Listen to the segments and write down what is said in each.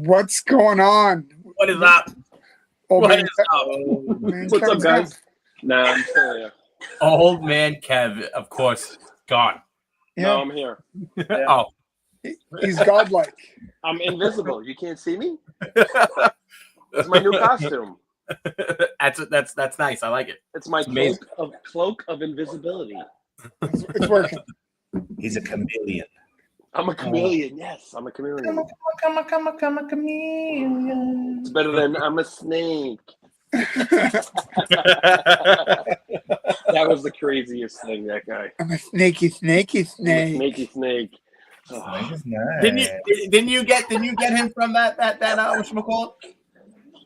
What's going on? What is up? Old What man, is up? What's up, guys? Nah, I'm still here. Old man Kev, of course, gone. Yeah. No, I'm here. Yeah. Oh. He's godlike. I'm invisible. You can't see me? It's my new costume. That's nice. I like it. It's my cloak of invisibility. It's working. He's a chameleon. I'm a chameleon. Yes, I'm a chameleon. Come a chameleon. It's better than I'm a snake. That was the craziest thing, that guy. I'm a snaky snake. I'm a snaky snake. Oh, nice. Didn't you get him from that whatchamacallit?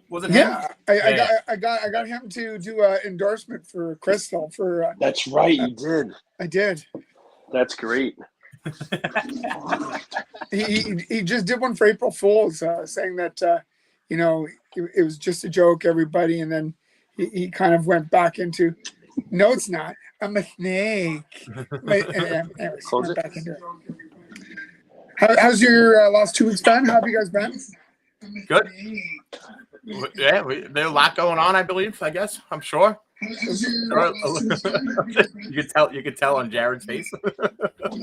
Was it him? Yeah, I got him to do an endorsement for Crystal for. That's right, you did. I did. That's great. He just did one for April Fool's, saying that it was just a joke, everybody, and then he kind of went back into, no, it's not. I'm a snake. Anyways, went back into it. How's your last 2 weeks been? How have you guys been? Good. Yeah, there's a lot going on. I believe. I guess. I'm sure. You could tell on Jared's face.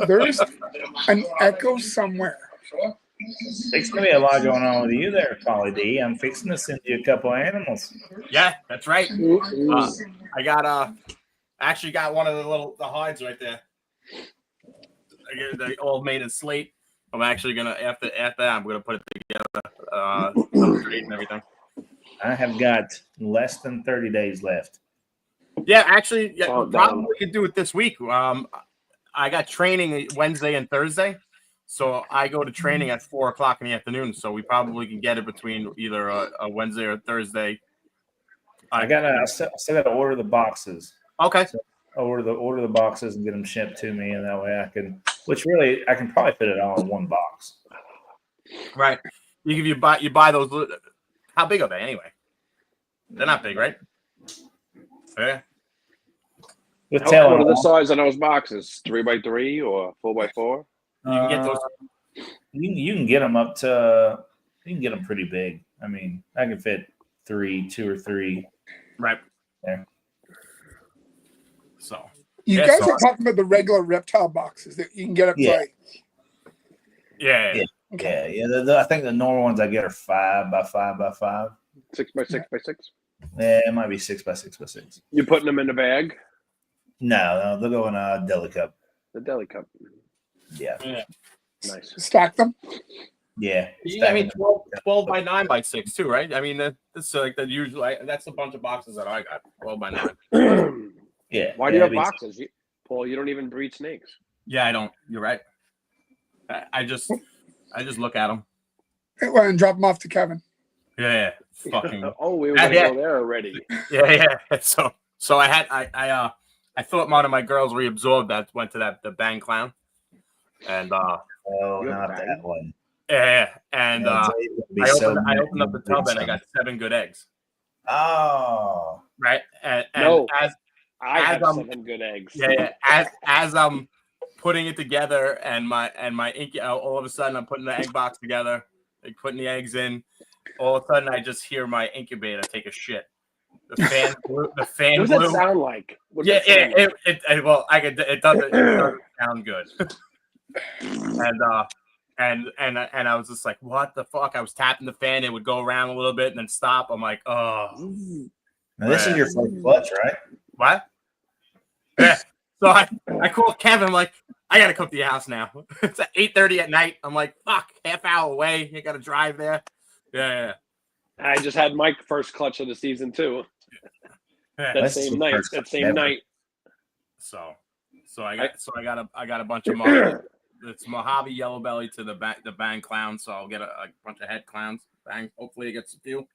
There's an echo somewhere. There's gonna be a lot going on with you there, Polly D. I'm fixing to send you a couple of animals. Yeah, that's right. I got actually got one of the hides right there. The old maiden slate. I'm actually gonna after that I'm gonna put it together, straight and everything. I have got less than 30 days left. Yeah, actually, probably could do it this week. I got training Wednesday and Thursday, so I go to training at 4:00 in the afternoon. So we probably can get it between either a Wednesday or Thursday. I still got to order the boxes. Okay. So I'll order the boxes and get them shipped to me, and that way I can. Which really, I can probably fit it all in one box. Right. You buy those. How big are they anyway? They're not big, right? Yeah. What are the size on those boxes? 3x3 or 4x4? You can get those. You can get them up to. You can get them pretty big. I mean, I can fit 2 or 3. Right. There. So. You guys are talking about the regular reptile boxes that you can get up to like. Yeah. Okay. Yeah. I think the normal ones I get are 5x5x5. 6x6x6. Yeah, it might be 6x6x6. You putting them in the bag? No, they'll go in a deli cup. The deli cup. Yeah. Nice. Stack them. Yeah. I mean, 12 by 9x6 too, right? I mean, that's like the usual. That's a bunch of boxes that I got. 12 by 9. Yeah. Why do you have boxes, Paul? You don't even breed snakes. Yeah, I don't. You're right. I just look at them. Well, and drop them off to Kevin. Yeah. Fucking. We were gonna go there already. Yeah. So I thought one of my girls reabsorbed that went to the Bang Clown, and not that one. Yeah, and I opened up the tub and I got 7 good eggs. Oh, right. And I have 7 good eggs. Yeah. As I'm putting it together and my all of a sudden I'm putting the egg box together, like putting the eggs in. All of a sudden I just hear my incubator take a shit. The fan blew. What does that sound like? It doesn't sound good. And I was just like, what the fuck? I was tapping the fan, it would go around a little bit and then stop. I'm like, oh. Now this is your first clutch, right? What? Yeah. So I called Kevin. I'm like, I gotta come to your house now. It's at 8:30 at night. I'm like, fuck, half hour away. You gotta drive there. Yeah. I just had my first clutch of the season too. That same night. So I got a bunch of Mojave. It's Mojave yellow belly to the Bang Clown. So I'll get a bunch of head clowns. Bang. Hopefully it gets a few.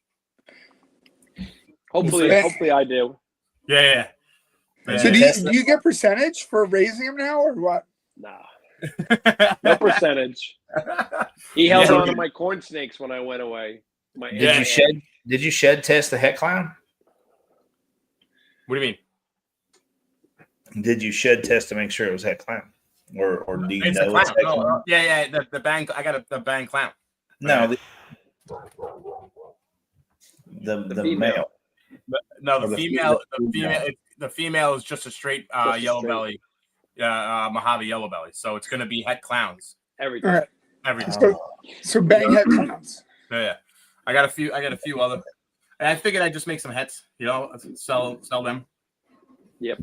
Hopefully I do. Yeah. So do you get percentage for raising them now or what? Nah. No percentage. He held on to my corn snakes when I went away. Did you shed test the head clown? What do you mean? Did you shed test to make sure it was head clown? Or do you it's know it's head clown? Yeah. The Bang. I got the Bang Clown. No, The male. No, the female is just a straight yellow belly, Mojave yellow belly. So it's gonna be het clowns. Everything. All right. Everything. So bang het clowns. Yeah. I got a few other. And I figured I'd just make some hets, sell them. Yep.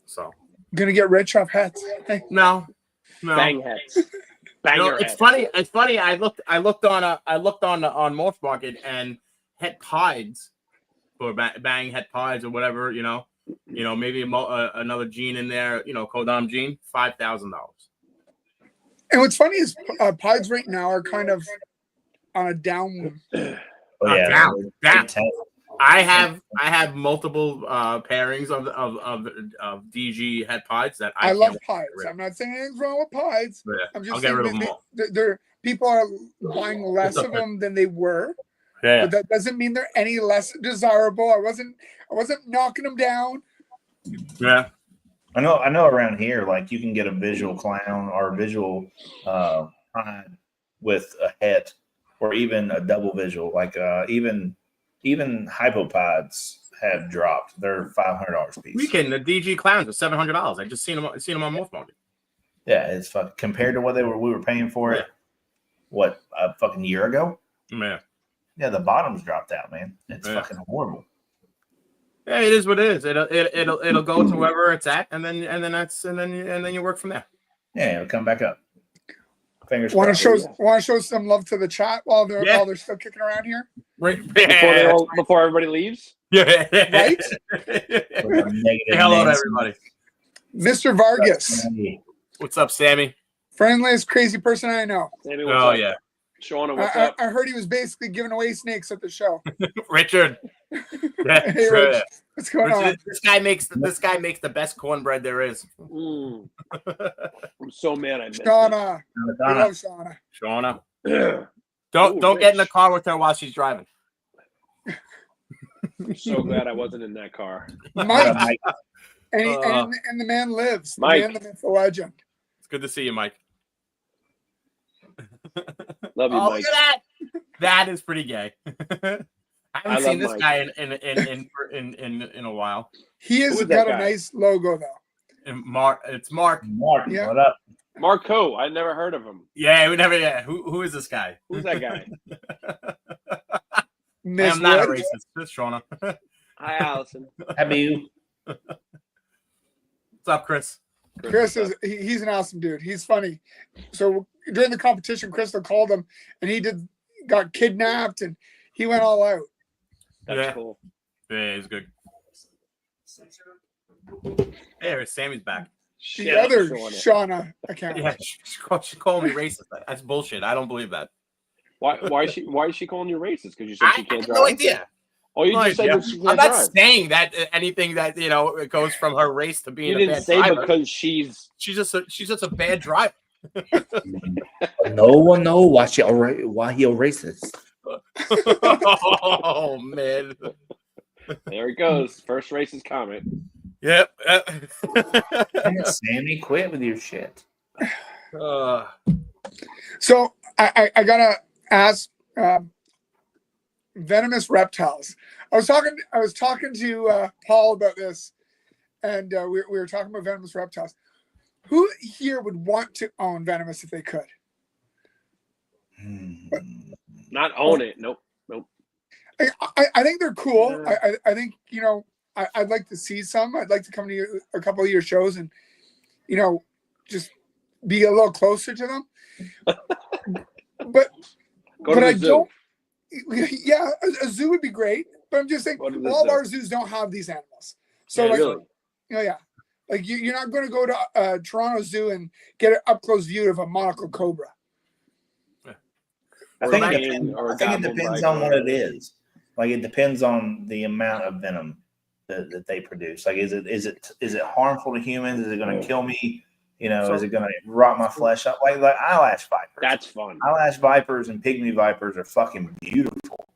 So Gonna get rich off hats. Hey. No. Bang hats. Banger It's hats. funny. It's funny. I looked on Morph Market and het pides for bang het pides or whatever. Maybe another gene in there. Codom gene, $5,000. And what's funny is pides right now are kind of on a down. Down. I have multiple pairings of DG het pides that I love pides. I'm not saying anything's wrong with pides. Yeah. I'm just I'll get rid of them all. People are buying less of them than they were. Yeah. But that doesn't mean they're any less desirable. I wasn't knocking them down. Yeah. I know around here, like you can get a visual clown or a visual pride with a het or even a double visual. Like even hypopods have dropped. They're $500 a piece. The DG clowns are $700. I just seen them on Morph Market. Yeah, it's fucking compared to what we were paying for it. What, a fucking year ago? Yeah. Yeah, the bottom's dropped out, man. It's fucking horrible. Yeah, it is what it is. It'll go to wherever it's at, and then you work from there. Yeah, it'll come back up. Fingers Want crossed. to show some love to the chat while they're still kicking around here? Right. Before everybody leaves? Yeah. Right? Hello to everybody. Mr. Vargas. What's up, Sammy? Friendliest crazy person I know. Sammy, what's up? Yeah. Shauna, what's up? I heard he was basically giving away snakes at the show. Richard. Hey, Rich, what's going on? This guy makes the best cornbread there is. I'm so mad I missed Shauna. it. Love Shauna. Shauna. Don't get in the car with her while she's driving. I'm so glad I wasn't in that car. Mike. And the man lives. Mike. The man, the myth, the legend. It's good to see you, Mike. Love you, Mike. Look at that. That is pretty gay. I haven't seen this Mike. guy in a while. He has got a nice logo though. And it's Mark. Mark, Yeah. what up? Marco, I never heard of him. Yeah, we never. Yeah, who is this guy? Who's that guy? Miss I'm not a Wood. racist. This Shauna. Hi, Allison. Happy you. What's up, Chris? Chris he's an awesome dude. He's funny. So during the competition, Crystal called him and he got kidnapped and he went all out. That's cool. Yeah, he's good. Hey, Sammy's back. The other Shauna account. Yeah, she called me racist. That's bullshit. I don't believe that. Why is she calling you racist? Because you said she can't drive? No idea. Oh, you just said that she can't I'm not drive. saying that anything that it goes from her race to being You a didn't bad say driver. because she's She's just a bad driver. No one knows why he a racist. Oh man. There he goes. First racist comment. Yep. Sammy, quit with your shit. So I gotta ask venomous reptiles. I was talking to Paul about this, and we were talking about venomous reptiles. Who here would want to own venomous if they could? Not own it. Nope. I think they're cool. I think I'd like to see some. I'd like to come to a couple of your shows and just be a little closer to them. But I don't. Yeah, a zoo would be great. But I'm just saying, all of our zoos don't have these animals. So yeah, like you're not going to go to Toronto Zoo and get an up close view of a monocle cobra. I think it depends on what it is. Like it depends on the amount of venom that they produce. Like is it harmful to humans? Is it going to kill me? Is it going to rot my flesh up? Like eyelash vipers. That's fun. Eyelash vipers and pygmy vipers are fucking beautiful.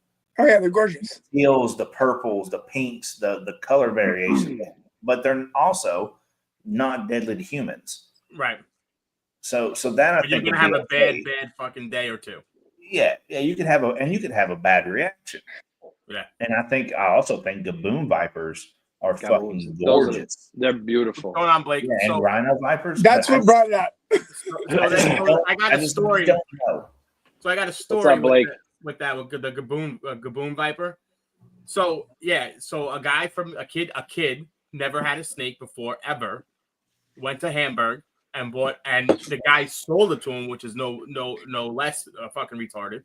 Oh yeah, they're gorgeous. The teals, the purples, the pinks, the color variation, but they're also not deadly to humans. Right. So that I think you're gonna have a bad fucking day or two. Yeah, you could have a bad reaction. Yeah, and I also think gaboon vipers are fucking gorgeous. They're beautiful. What's going on, Blake? Yeah, and rhino vipers. That's what brought it up. I got a story. Don't know. So I got a story up, Blake? with the gaboon viper. So yeah, so a kid never had a snake before ever, went to Hamburg and bought, and the guy sold it to him, which is no less fucking retarded,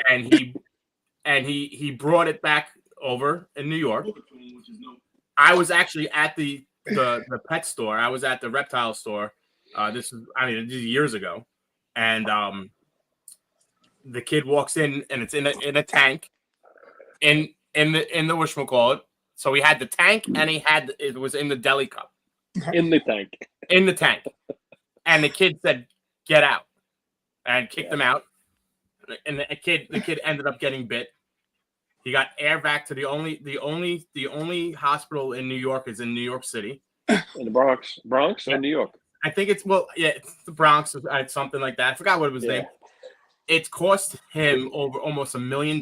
and he brought it back over in New York. I was actually at the pet store. I was at the reptile store. This is years ago, and the kid walks in, and it's in a tank, in the whatchamacallit. So he had the tank, and it was in the deli cup. In the tank. In the tank. And the kid said, "Get out," and kicked him out. And the kid ended up getting bit. He got air back to the only hospital in New York is in New York City. In the Bronx or New York. I think it's it's the Bronx, something like that. I forgot what it was named. It cost him over almost $1 million.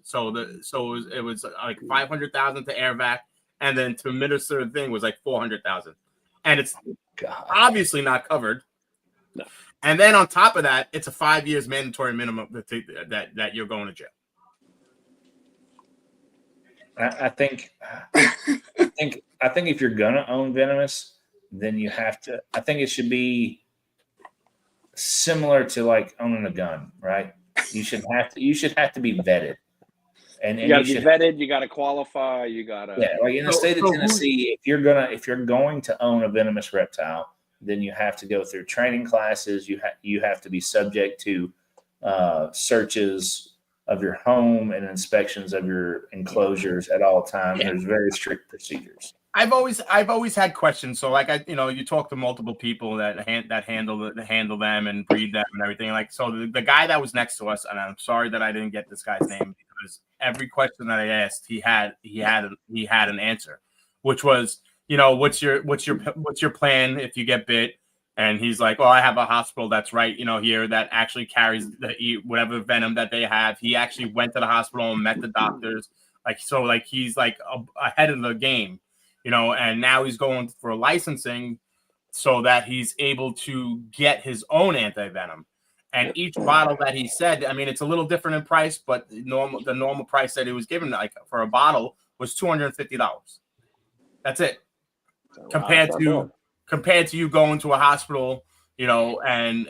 So it was like $500,000 to air vac, and then to administer the thing was like $400,000, and it's obviously not covered. No. And then on top of that, it's a 5 years mandatory minimum that you're going to jail. I think if you're gonna own venomous, then you have to. I think it should be similar to like owning a gun, right? You should have to be vetted, and you got to be vetted. You got to qualify. You got to like in the state of Tennessee, if you're going to own a venomous reptile, then you have to go through training classes. You have to be subject to searches of your home and inspections of your enclosures at all times. Yeah. There's very strict procedures. I've always had questions. So like you talk to multiple people that handle them and breed them and everything. Like so the guy that was next to us, and I'm sorry that I didn't get this guy's name because every question that I asked, he had an answer, which was, what's your plan if you get bit? And he's like, I have a hospital that's right, here that actually carries whatever venom that they have. He actually went to the hospital and met the doctors. He's like ahead of the game, and now he's going for licensing so that he's able to get his own anti-venom. And each bottle that he said, it's a little different in price, but the normal price that he was given like for a bottle was $250. That's it. Compared to you going to a hospital, and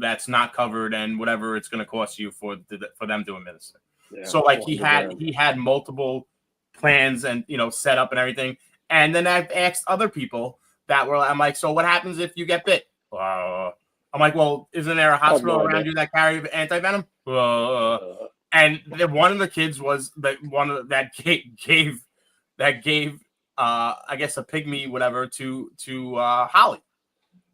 that's not covered and whatever it's going to cost you for them to administer. Yeah, so like he had multiple plans and set up and everything. And then I've asked other people I'm like, so what happens if you get bit? I'm like, well, isn't there a hospital around you that carry anti-venom? And one of the kids was that gave I guess a pygmy, whatever, to Holly.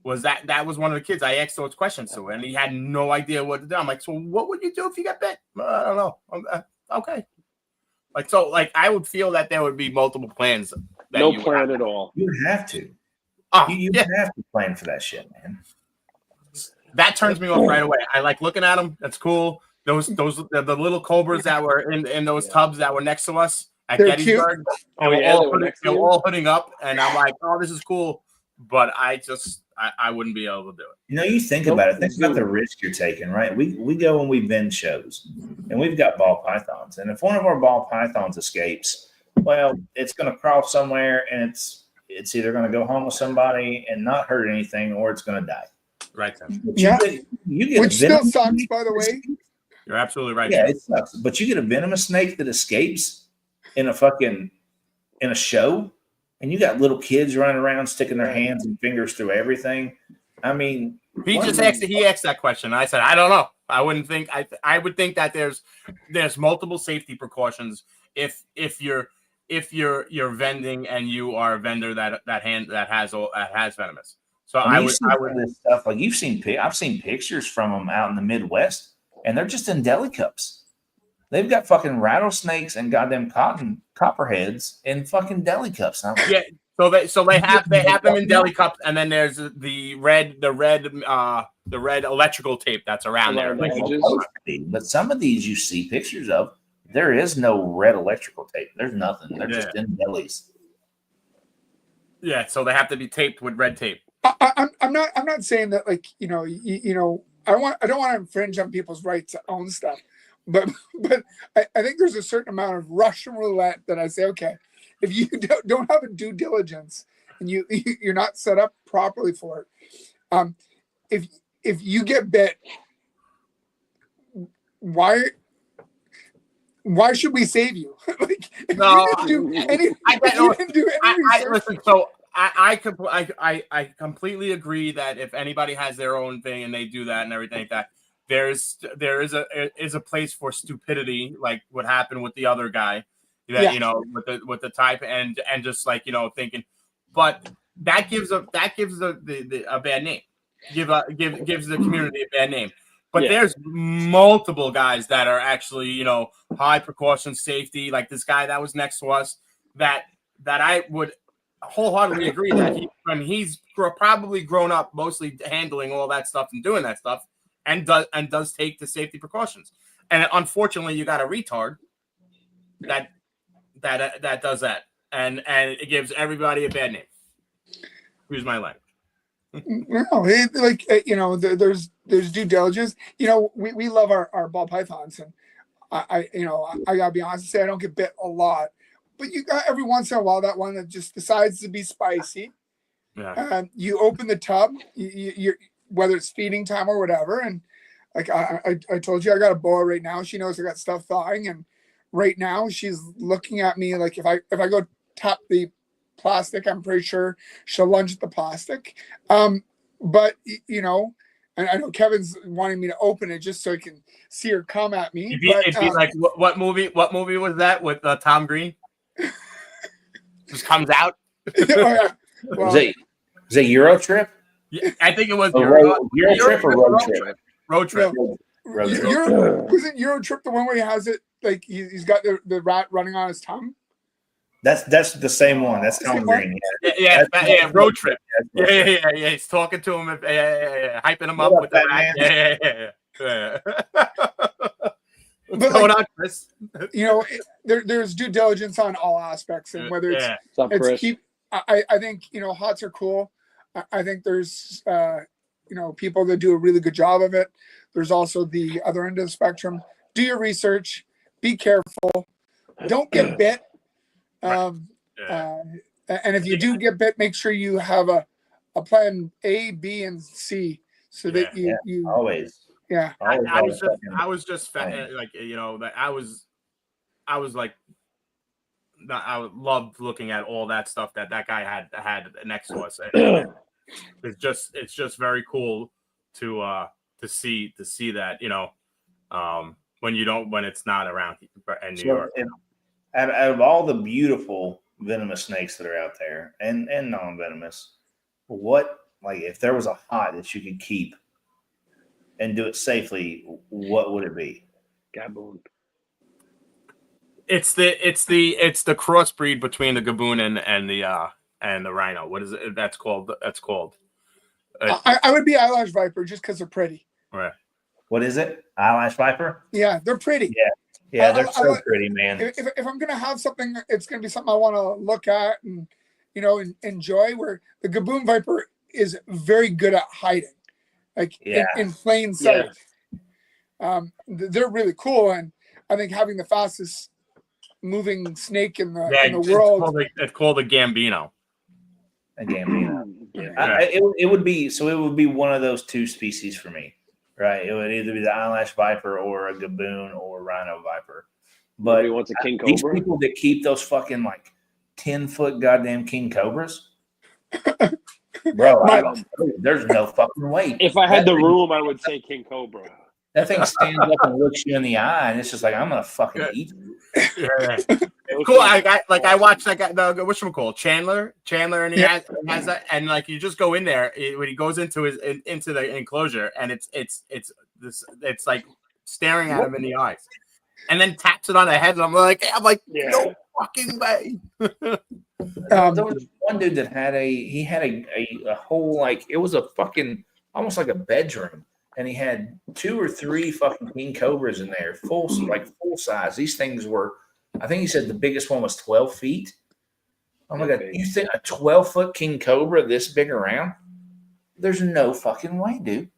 That was one of the kids I asked those questions to, and he had no idea what to do. I'm like, so what would you do if you got bit? I don't know. Okay. I would feel that there would be multiple plans. No plan at all. You have to. You have to plan for that shit, man. That turns me off right away. I like looking at them. That's cool. Those the little cobras that were in those tubs that were next to us at Gettysburg. They were all hooding up, and I'm like, oh, this is cool. But I wouldn't be able to do it. You think about it. Think about the risk you're taking, right? We go and we vend shows, and we've got ball pythons. And if one of our ball pythons escapes, well, it's going to crawl somewhere, and it's either going to go home with somebody and not hurt anything, or it's going to die. Right. You get which still sucks, by the way. You're absolutely right. Yeah, it sucks. But you get a venomous snake that escapes in a show, and you got little kids running around sticking their hands and fingers through everything. He asked that question. I said, I don't know. I wouldn't think. I would think that there's multiple safety precautions if you're vending and you are a vendor that has venomous. So I would this stuff like I've seen pictures from them out in the Midwest, and they're just in deli cups. They've got fucking rattlesnakes and goddamn copperheads in fucking deli cups. So they have them in deli cups, and then there's the red electrical tape that's around there. But some of these you see pictures of, there is no red electrical tape. There's nothing. They're just in delis. Yeah, so they have to be taped with red tape. I'm not saying that, like, you know, I don't want to infringe on people's right to own stuff, but I think there's a certain amount of Russian roulette that I say, okay, if you don't have a due diligence and you're not set up properly for it, if you get bit, why should we save you? Like, if you didn't do any research. Listen, so I completely agree that if anybody has their own thing and they do that and everything like that, there is a place for stupidity, like what happened with the other guy, that you know, with the type and just like, you know, thinking, but that gives a bad name, gives the community a bad name. But there's multiple guys that are actually, you know, high precaution safety, like this guy that was next to us, that I would wholeheartedly agree that he's probably grown up mostly handling all that stuff and doing that stuff, and does take the safety precautions. And unfortunately, you got a retard that does that, and it gives everybody a bad name. Here's my language. No, you know, there's due diligence. You know, we love our ball pythons, and I gotta be honest and say I don't get bit a lot, but you got every once in a while that one that just decides to be spicy. Yeah. You open the tub, you whether it's feeding time or whatever, and like I told you, I got a boa right now. She knows I got stuff thawing, and right now she's looking at me like if I go tap the plastic, I'm pretty sure she'll lunge at the plastic. But you know, and I know Kevin's wanting me to open it just so he can see her come at me. It'd be like what movie was that with Tom Green? Just comes out. Well, was it Euro Trip? Yeah, I think it was Euro Trip or Road Trip? Road Trip. Wasn't Euro Trip the one where he has it like he's got the rat running on his tongue? That's the same one. That's Tom Green. Yeah, Road Trip. Yeah. He's talking to him, hyping him up with the rat. Yeah. What's going on, Chris? You know, there's due diligence on all aspects, and whether I think, you know, hots are cool. I think there's you know, people that do a really good job of it. There's also the other end of the spectrum. Do your research. Be careful. Don't get bit. And if you do get bit, make sure you have a plan A, B, and C, so that you always. Yeah, I was just like, you know, that I was like, I loved looking at all that stuff that guy had next to us. It's just very cool to see that, you know, when it's not around in New York. Out of all the beautiful venomous snakes that are out there and non-venomous, what, like, if there was a hot that you could keep and do it safely, what would it be? Gaboon. It's the crossbreed between the gaboon and the rhino. What is it? That's called. I would be eyelash viper just because they're pretty. Right. What is it? Eyelash viper? Yeah, they're pretty. Yeah, they're so pretty, man. If I'm gonna have something, it's gonna be something I want to look at and, you know, enjoy. Where the gaboon viper is very good at hiding, like in plain sight. They're really cool, and I think having the fastest moving snake in the world. It's called a Gambino. A Gambino. It would be one of those two species for me, right? It would either be the eyelash viper or a gaboon or rhino viper. But he wants a king cobra. These people that keep those fucking like 10-foot goddamn king cobras, bro, there's no fucking way. If I had the room, I would say king cobra. That thing stands up and looks you in the eye, and it's just like, I'm gonna fucking eat you. Cool. I watched that guy, the whatchamacallit, Chandler, and he has that, and like you just go in there when he goes into the enclosure, and it's like staring at him in the eyes, and then taps it on the head, and I'm like, no fucking way. There was one dude that had a whole, like, it was a fucking almost like a bedroom, and he had 2 or 3 fucking king cobras in there, full size. These things were, I think he said the biggest one was 12 feet. Oh my god! You think a 12-foot king cobra this big around? There's no fucking way, dude.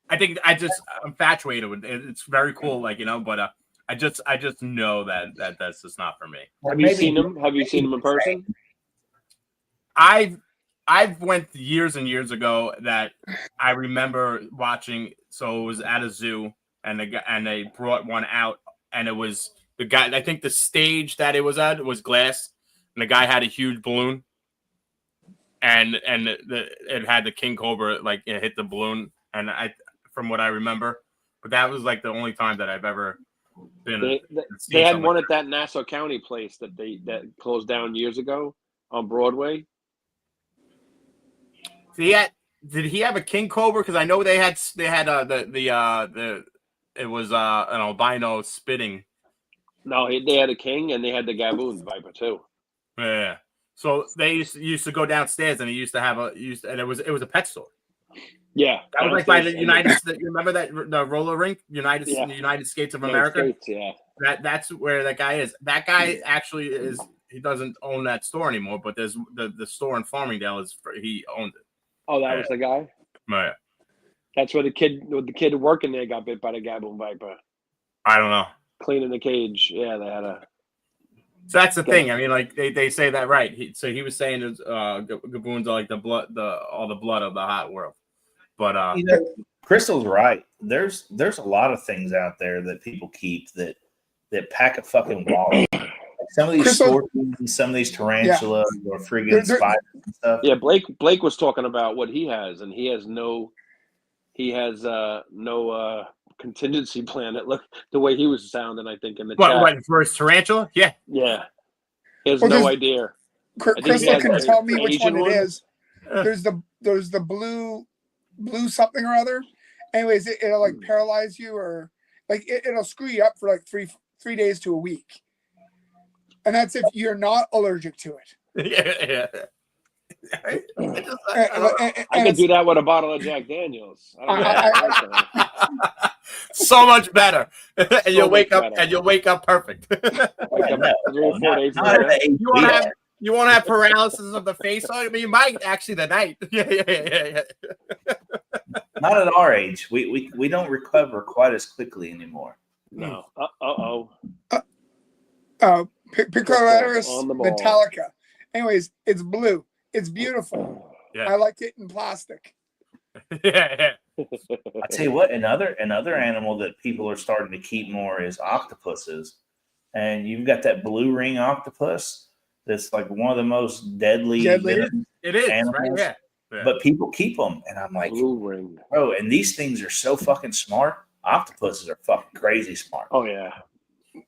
I think I'm infatuated with it. It's very cool, like, you know, but I just know that's just not for me. Have you seen him? Have you seen him in person? I've went years and years ago that I remember watching. So it was at a zoo, and they brought one out, and it was the guy. I think the stage that it was at was glass, and the guy had a huge balloon, and it had the king cobra, like, it hit the balloon, and from what I remember, but that was like the only time that I've ever been. They had one at that Nassau County place that closed down years ago on Broadway. Did he have a king cobra? Because I know they had it was an albino spitting. No, they had a king, and they had the Gaboon viper too. Yeah. So they used to go downstairs, and he used to have and it was a pet store. Yeah, that was like by the United States. You remember that the roller rink, United States of America? Yeah, that's where that guy is. That guy actually is. He doesn't own that store anymore, but there's the store in Farmingdale he owned it. Oh, that was the guy. Yeah. That's where the kid working there got bit by the Gaboon viper. I don't know. Cleaning the cage. Yeah, they had a. So that's the thing. I mean, like they say that right. He was saying Gaboons are like all the blood of the hot world. But Crystal's right. There's a lot of things out there that people keep that pack a fucking wallet. Like some of these scorpions, some of these tarantulas, or friggin' spiders and stuff. Yeah, Blake was talking about what he has, and he has no contingency plan. That look the way he was sounding, I think, in the chat. What for his tarantula? Yeah. Yeah. He has no idea. Crystal can tell me which one it is. There's the blue something or other. Anyways, it'll like paralyze you, or like it'll screw you up for like three days to a week. And that's if you're not allergic to it. Yeah. I could do that with a bottle of Jack Daniels. So much better. And you'll wake up perfect. You won't have paralysis of the face. I mean, you might actually the night. Yeah. Not at our age. We don't recover quite as quickly anymore. No. Picolatris Metallica. Anyways, it's blue. It's beautiful. Yeah. I like it in plastic. Yeah. I tell you what, another animal that people are starting to keep more is octopuses. And you've got that blue ring octopus that's like one of the most deadly it is, animals. Right? Yeah. But people keep them, and I'm like, blue ring. Bro, and these things are so fucking smart. Octopuses are fucking crazy smart. Oh yeah.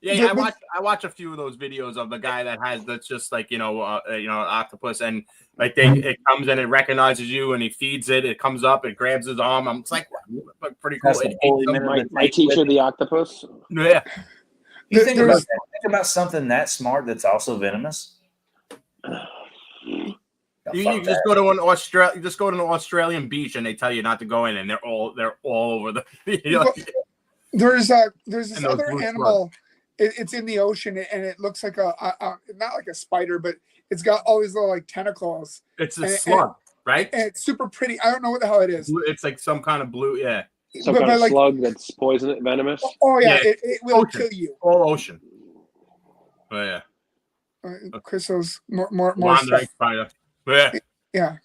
Yeah, I watch a few of those videos of the guy that's just like an octopus, and like it comes and it recognizes you and he feeds it. It comes up, it grabs his arm. It's like pretty cool. My teacher, the octopus. Yeah. You think about something that smart that's also venomous. You just go to an Australian beach and they tell you not to go in, and they're all over the. There's this other animal. It's in the ocean, and it looks like not like a spider, but it's got all these little like tentacles. It's a slug, right? And it's super pretty. I don't know what the hell it is. It's like some kind of blue, yeah. Some kind of slug that's poisonous, venomous. Oh yeah, it will kill you. All ocean. Oh yeah. Crystal's more spider. Yeah. Yeah.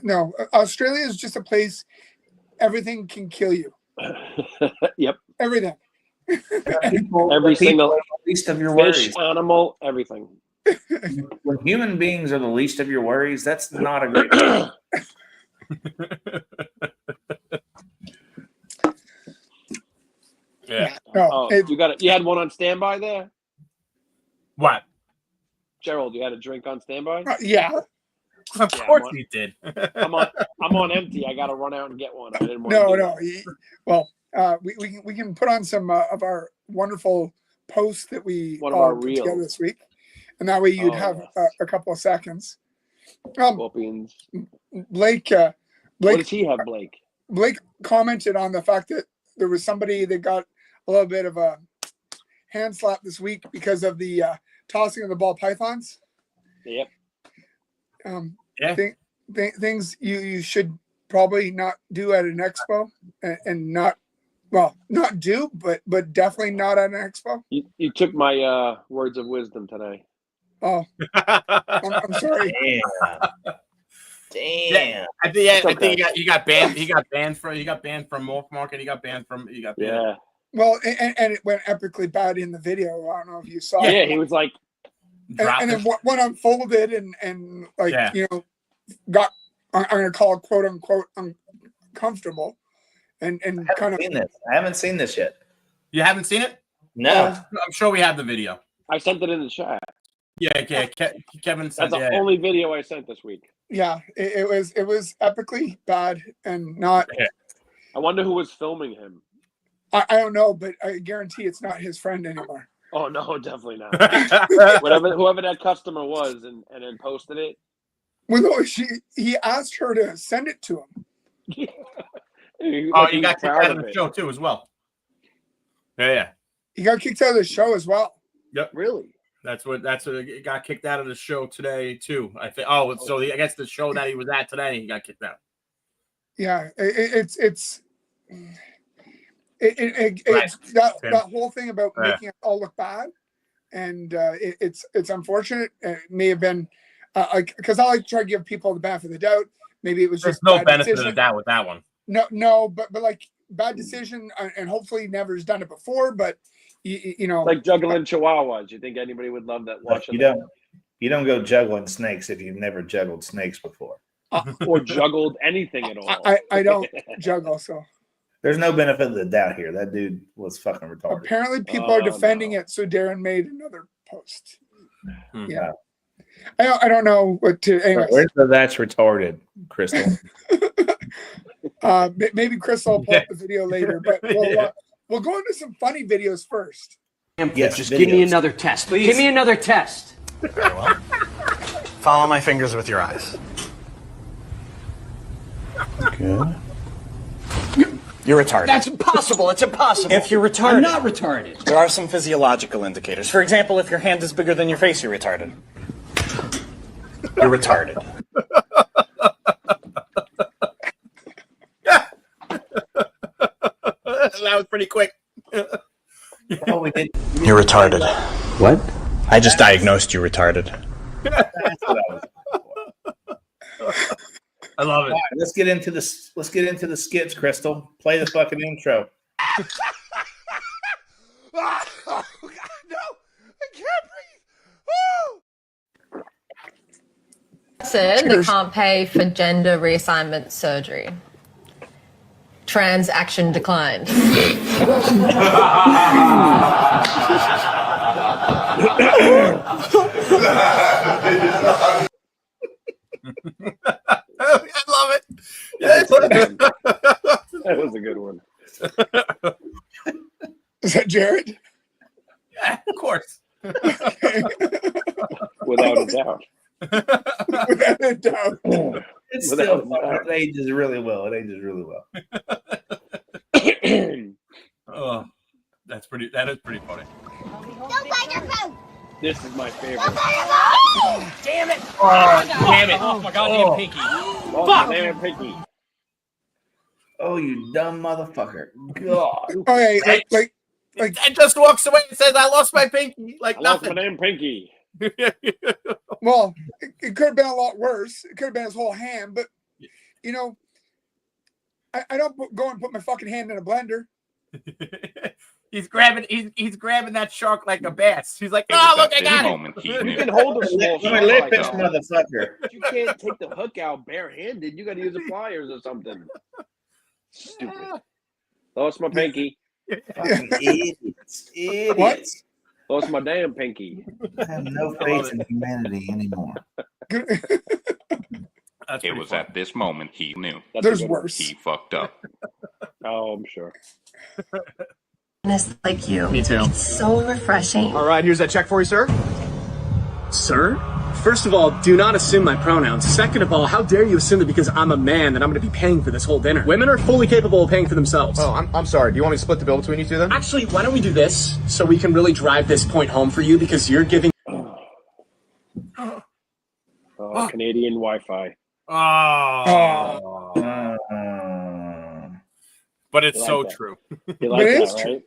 No, Australia is just a place everything can kill you. Yep. Everything. Every single least of your fish, worries. animal, everything. When human beings are the least of your worries, that's not a great thing. Yeah. No, you had one on standby there? What? Gerald, you had a drink on standby? Yeah. Of course you did. I'm on empty. I got to run out and get one. I didn't want No. Well, we can put on some of our wonderful posts that we put together this week. and that way you'd have a couple of seconds. Scorpions. Blake, What does he have, Blake? Blake commented on the fact that there was somebody that got a little bit of a hand slap this week because of the tossing of the ball pythons. Yep. Things you should probably not do at an expo, and not do, but definitely not at an expo. You took my words of wisdom today. Oh, I'm sorry. Damn. I think he got banned. He got banned from Morph Market. He got banned. Yeah. Well, and it went epically bad in the video. I don't know if you saw. Yeah, he was like, and then what unfolded and like got, I'm going to call it quote unquote uncomfortable, and kind of. I haven't seen this yet. You haven't seen it? No. I'm sure we have the video. I sent it in the chat. Yeah. Kevin said that's the only video I sent this week. Yeah, it was epically bad and not. Yeah. I wonder who was filming him. I don't know, but I guarantee it's not his friend anymore. Oh no, definitely not. Whoever that customer was, and then posted it. Well, no, he asked her to send it to him. You got kicked out of the show too, as well. Yeah. He got kicked out of the show as well. Yep. Really? That's what it got kicked out of the show today too. I think. Oh, so I guess the show that he was at today, he got kicked out. Yeah, it's that whole thing about making it all look bad, and it's unfortunate. It may have been because I like to try to give people the benefit of the doubt. Maybe it was just no benefit of the doubt with that one. No, but like bad decision, and hopefully never has done it before. But you know, like juggling chihuahuas. You think anybody would love that? You don't go juggling snakes if you've never juggled snakes before, or juggled anything at all. I don't juggle, so. There's no benefit of the doubt here. That dude was fucking retarded. Apparently, people are defending it, so Darren made another post. Yeah, I don't know what to. Anyways. Where's the that's retarded, Crystal? Maybe Crystal will pull up the video later, but we'll go into some funny videos first. Yes, just give me another test, please. Give me another test. Very well. Follow my fingers with your eyes. Okay. You're retarded. That's impossible. It's impossible. If you're retarded. I'm not retarded. There are some physiological indicators. For example, if your hand is bigger than your face, you're retarded. You're retarded. That was pretty quick. Oh, we did. You're retarded. What? I just diagnosed you retarded. That's what I was. I love it. Right, let's get into the skits, Crystal. Play the fucking intro. Oh, God, no, I can't breathe. That can't pay for gender reassignment surgery. Trans action declined. I love it. That was a good one. Is that Jared? Yeah, of course. Without a doubt. Without a doubt. It's still fun. It ages really well. Oh, that is pretty funny. Don't bite your phone. This is my favorite. Don't bite your phone. Damn it. Damn it. Oh, my goddamn pinky. Oh, my damn pinky. Oh, you dumb motherfucker. God. Okay, like and just walks away and says, I lost my pinky. Like I lost nothing. my damn pinky. well, it could have been a lot worse. It could have been his whole hand, but you know, I don't go and put my fucking hand in a blender. He's grabbing that shark like a bass. He's like, oh, look, I got it. You can hold a small shark Lip like this that. motherfucker. But you can't take the hook out barehanded. You got to use the pliers or something. Stupid. Lost my pinky. Fucking idiots. What? Lost my damn pinky. I have no faith in humanity anymore. It was at this moment he knew. There's worse. He fucked up. Oh, I'm sure. Like you. Me too. It's so refreshing. All right, here's that check for you, sir. Sir? First of all, do not assume my pronouns. Second of all, how dare you assume that because I'm a man that I'm going to be paying for this whole dinner? Women are fully capable of paying for themselves. Oh, I'm sorry. Do you want me to split the bill between you two then? Actually, why don't we do this so we can really drive this point home for you because you're giving... Canadian Wi-Fi. But it's You like so that. true. You like It that, is right?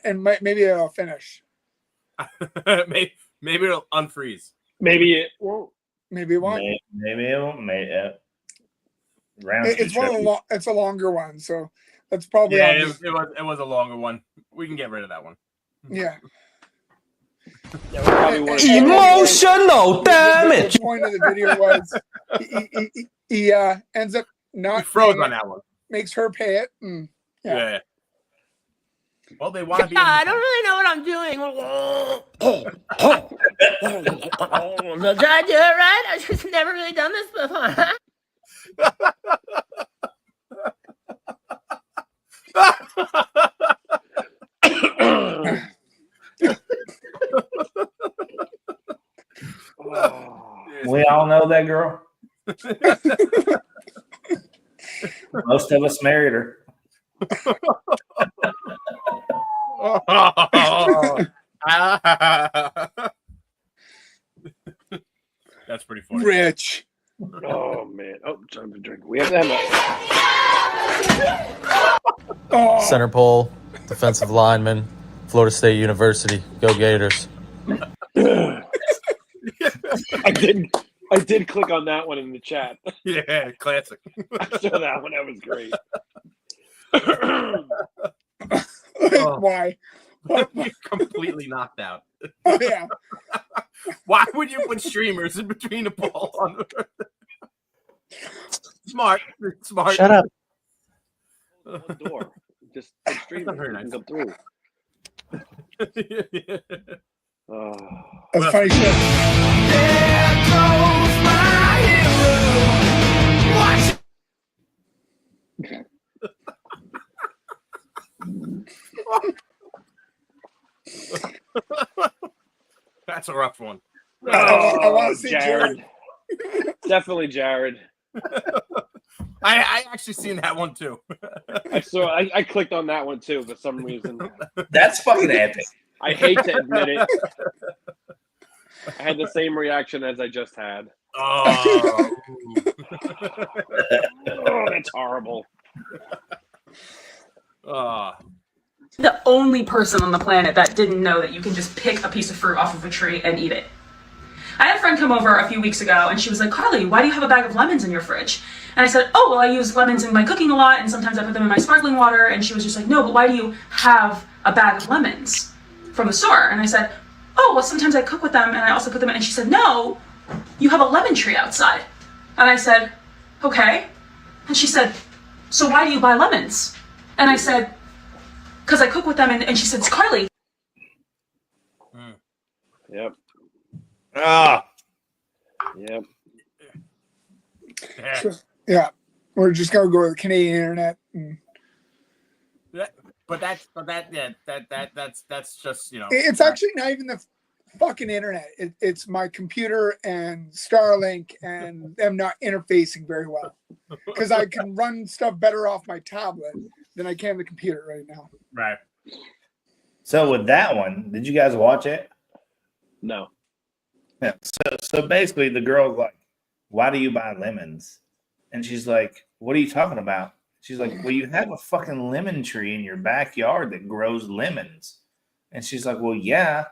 and maybe it'll finish. Maybe it'll unfreeze. Maybe it won't. Maybe it won't. Maybe it'll round. It's a longer one, so that's probably Yeah, it was a longer one. We can get rid of that one. yeah. Emotional damage. The point of the video was he ends up not We froze paying on it, that one. makes her pay it. Yeah. Well, they want to be. I don't really know what I'm doing. Did I do it right? I've just never really done this before. We all know that girl. Most of us married her. That's pretty funny. Rich. Oh man! Oh, time to drink. We have to have Center pole, defensive lineman, Florida State University. Go Gators. I did click on that one in the chat. Yeah, classic. I saw that one. That was great. Why? You're completely knocked out. Oh, yeah. Why would you put streamers in between the ball? Smart. Shut up. The door. Just stream That's not very nice. come through. That's funny shit. There goes my hero. Watch. That's a rough one. I want to see Jared. Definitely Jared. I actually seen that one too. I clicked on that one too for some reason. That's fucking epic. I hate to admit it. I had the same reaction as I just had. Oh, Oh, that's horrible. The only person on the planet that didn't know that you can just pick a piece of fruit off of a tree and eat it. I had a friend come over a few weeks ago and she was like, Carly, why do you have a bag of lemons in your fridge? And I said, oh, well, I use lemons in my cooking a lot and sometimes I put them in my sparkling water. And she was just like, no, but why do you have a bag of lemons from the store? And I said, oh, well, sometimes I cook with them and I also put them in. And she said, no, you have a lemon tree outside. And I said, okay. And she said, so why do you buy lemons? And I said, because I cook with them. And she said, it's Carly. Yep. Yep. So, yeah. We're just going to go with the Canadian internet. But that's just, you know. It's actually not even the fucking internet. It's my computer and Starlink and them not interfacing very well. Because I can run stuff better off my tablet than I can the computer right now. Right. So with that one, did you guys watch it? No. Yeah. So basically the girl's like, why do you buy lemons? And she's like, what are you talking about? She's like, well, you have a fucking lemon tree in your backyard that grows lemons. And she's like, well, yeah.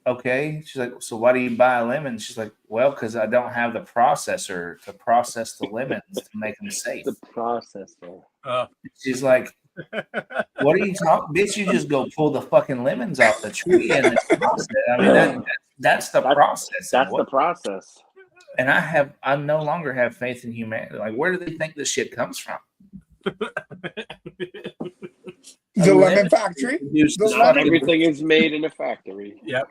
Okay. She's like, so why do you buy lemons? She's like, well, because I don't have the processor to process the lemons to make them safe. The processor. She's like, what are you talking? Bitch, you just go pull the fucking lemons off the tree and it's process. I mean, that's the process. That's the process. And I no longer have faith in humanity. Like, where do they think this shit comes from? The lemon factory? Not everything is made in a factory. Yep.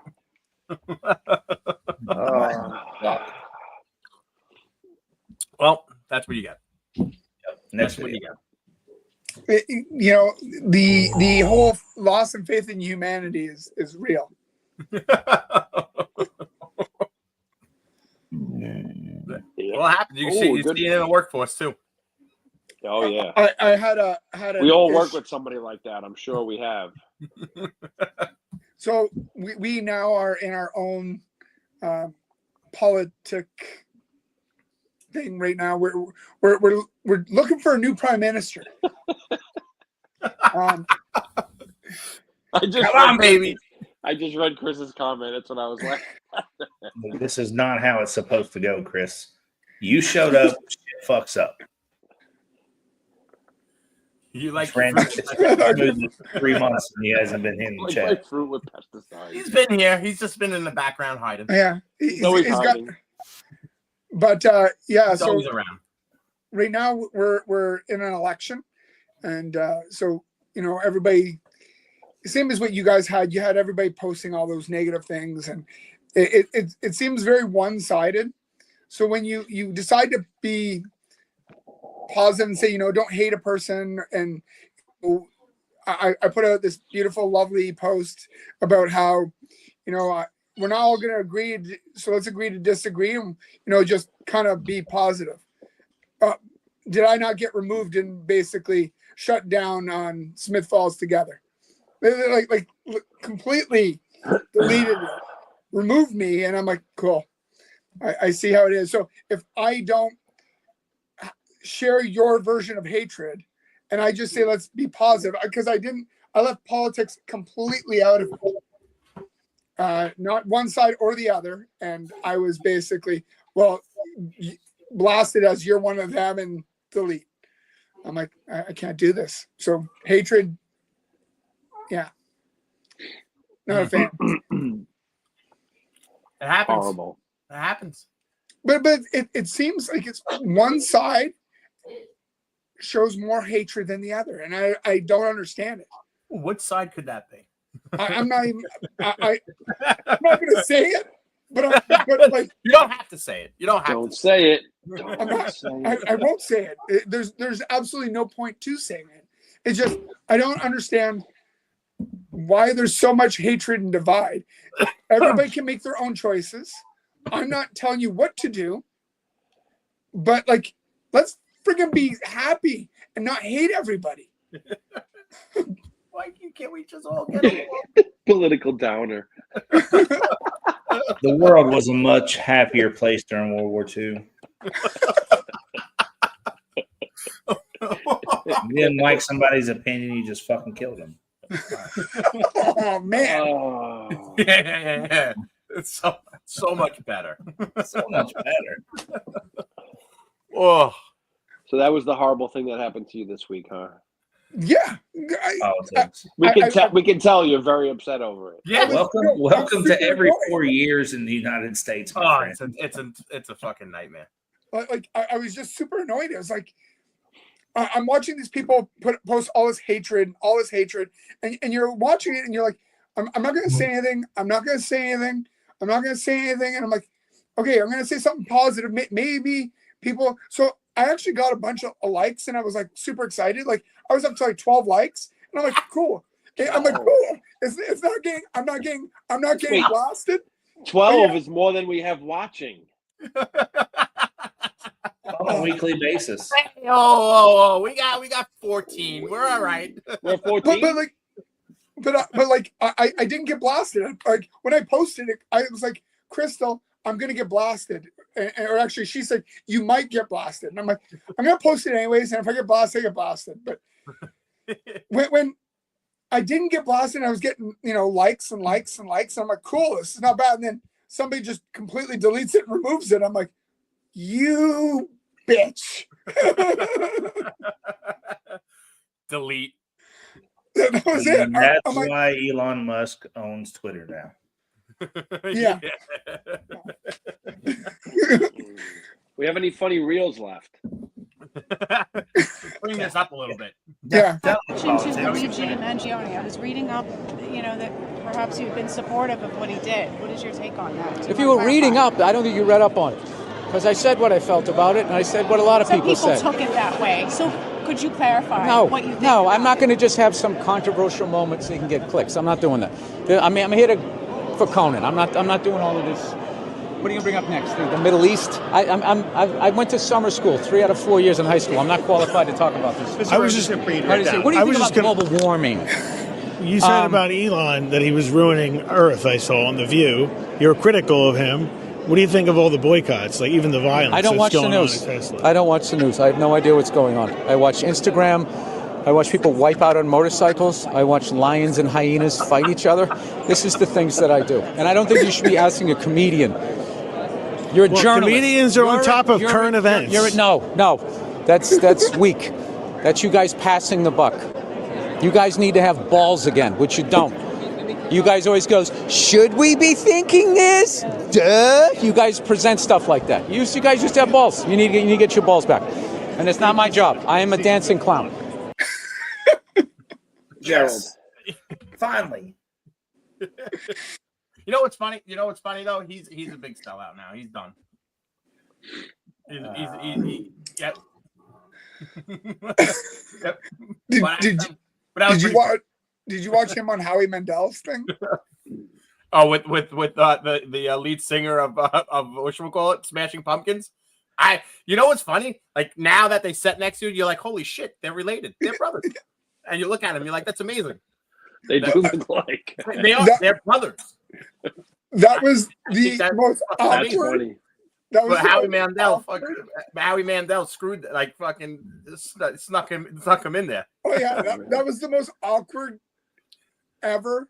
Well, that's what you got. Yep. That's what you got. You know, the whole loss in faith in humanity is real. What happened? You see it in the workforce too. Oh yeah. I had a We all work with somebody like that. I'm sure we have. So we now are in our own politic thing right now. We're looking for a new prime minister. Come on, baby. I just read Chris's comment. That's what I was like. This is not how it's supposed to go, Chris. You showed up, shit fucks up. You like friend? 3 months and he hasn't been in the chat. Fruit with pesticides. He's been here. He's just been in the background hiding. Yeah, he's hiding. But yeah, He's so always around. Right now we're in an election, and so everybody, same as what you guys had. You had everybody posting all those negative things, and it seems very one-sided. So when you decide to be positive and say, don't hate a person, and I put out this beautiful, lovely post about how, we're not all going to agree, so let's agree to disagree, and just kind of be positive. Did I not get removed and basically shut down on Smith Falls Together? Like completely deleted it, removed me, and I'm like, cool. I see how it is. So if I don't share your version of hatred, and I just say let's be positive, because I left politics completely out of it. Not one side or the other, and I was basically blasted as you're one of them and delete. I'm like, I can't do this. So hatred, yeah, not a fan. It happens. Horrible. It happens. But it seems like it's one side shows more hatred than the other, and I don't understand it. What side could that be? I'm not even. I'm not going to say it, but like you don't have to say it. You don't have Don't to say it. I won't say it. There's absolutely no point to saying it. It's just I don't understand why there's so much hatred and divide. Everybody can make their own choices. I'm not telling you what to do, but like, let's friggin' be happy and not hate everybody. Why can't we just all get along? Political downer. The world was a much happier place during World War II. You didn't like somebody's opinion, you just fucking killed them. Oh man. Oh. Yeah. It's so much better. So much better. Oh. So that was the horrible thing that happened to you this week, huh? Yeah. We can tell you're very upset over it. Yeah. Welcome to every 4 years in the United States. My friend. It's a fucking nightmare. Like I was just super annoyed. I was like, I'm watching these people post all this hatred, and you're watching it, and you're like, I'm not going to say anything. I'm not going to say anything. I'm not going to say anything. And I'm like, okay, I'm going to say something positive. Maybe people. So I actually got a bunch of likes, and I was like super excited. Like I was up to like 12 likes, and I'm like, cool. I'm like, cool. It's not getting. I'm not getting blasted. 12 is more than we have watching. On a weekly basis. Oh, we got 14. We're all right. We're 14. But I didn't get blasted. Like when I posted it, I was like, Crystal, I'm gonna get blasted. Or actually, she said you might get blasted, and I'm like, I'm gonna post it anyways. And if I get blasted, I get blasted. But when I didn't get blasted, I was getting likes and likes and likes. And I'm like, cool, this is not bad. And then somebody just completely deletes it and removes it. I'm like, you bitch. Delete. That was it. That's why Elon Musk owns Twitter now. Yeah. We have any funny reels left? Bring this up a little bit. Yeah. To Luigi Mangione, I was reading up, that perhaps you've been supportive of what he did. What is your take on that? If you were reading up, I don't think you read up on it. Because I said what I felt about it, and I said what a lot of people said. Some people took it that way. So could you clarify what you think? No, I'm not going to just have some controversial moment so you can get clicks. I'm not doing that. I'm here to for Conan. I'm not doing all of this. What are you gonna bring up next? The Middle East? I went to summer school 3 out of 4 years in high school. I'm not qualified to talk about this. I was just What do you think about global warming? You said about Elon that he was ruining Earth. I saw on The View. You're critical of him. What do you think of all the boycotts, like even the violence? I don't watch the news. I don't watch the news. I have no idea what's going on. I watch Instagram. I watch people wipe out on motorcycles. I watch lions and hyenas fight each other. This is the things that I do. And I don't think you should be asking a comedian. You're a journalist. Comedians are on top of current events. No. That's weak. That's you guys passing the buck. You guys need to have balls again, which you don't. You guys always goes, should we be thinking this? Duh. You guys present stuff like that. You guys used to have balls. You need to get your balls back. And it's not my job. I am a dancing clown. Gerald. Finally. You know what's funny? Though? He's a big sellout now. He's done. Yep. Did you watch him on Howie Mandel's thing? Oh, with the lead singer of whatchamacallit, Smashing Pumpkins. You know what's funny? Like now that they sit next to you, you're like, holy shit, they're related. They're brothers. And you look at them, you're like, that's amazing. They do look like. They're brothers. That was the most awkward. That was Howie Mandel. Howie Mandel screwed fucking snuck him in there. Oh yeah, that was the most awkward ever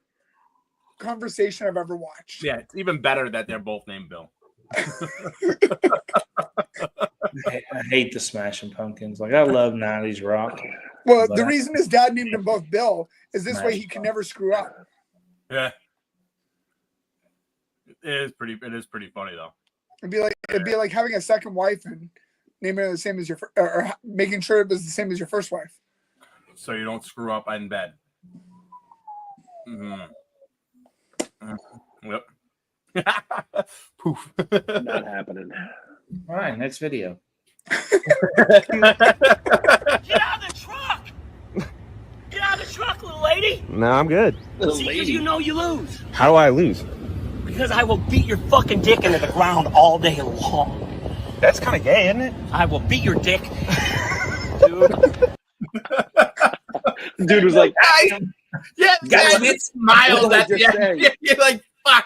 conversation I've ever watched. Yeah, it's even better that they're both named Bill. I hate the Smashing Pumpkins. Like I love 90s rock. Well, the reason his dad named them both Bill is this way he can never screw up. Yeah. It is pretty funny though. It'd be like having a second wife and naming her the same as your or making sure it was the same as your first wife. So you don't screw up in bed. Mm-hmm. Yep. Poof. Not happening. All right, next video. Get out of the truck! Get out of the truck, little lady! No, I'm good. See, because you know you lose. How do I lose? Because I will beat your fucking dick into the ground all day long. That's kind of gay, isn't it? I will beat your dick. Dude. Dude was like, it smiled at the end. You're like, fuck.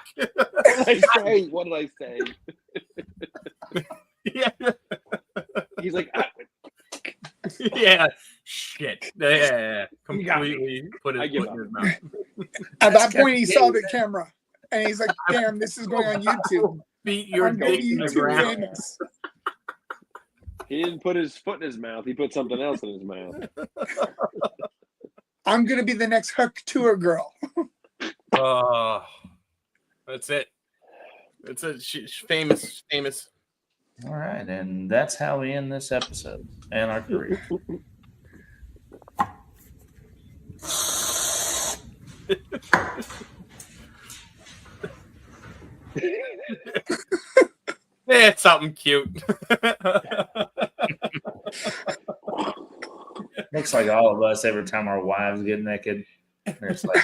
What did I say? Yeah. He's like, yeah, shit. Yeah, completely put his foot in his mouth. At that point, he saw the camera, and he's like, "Damn, this is going on YouTube." Beat your dick in the ground. He didn't put his foot in his mouth. He put something else in his mouth. I'm gonna be the next Hook tour girl. That's it. She's famous. All right, and that's how we end this episode and our career. It's something cute. Looks like all of us every time our wives get naked. They're just like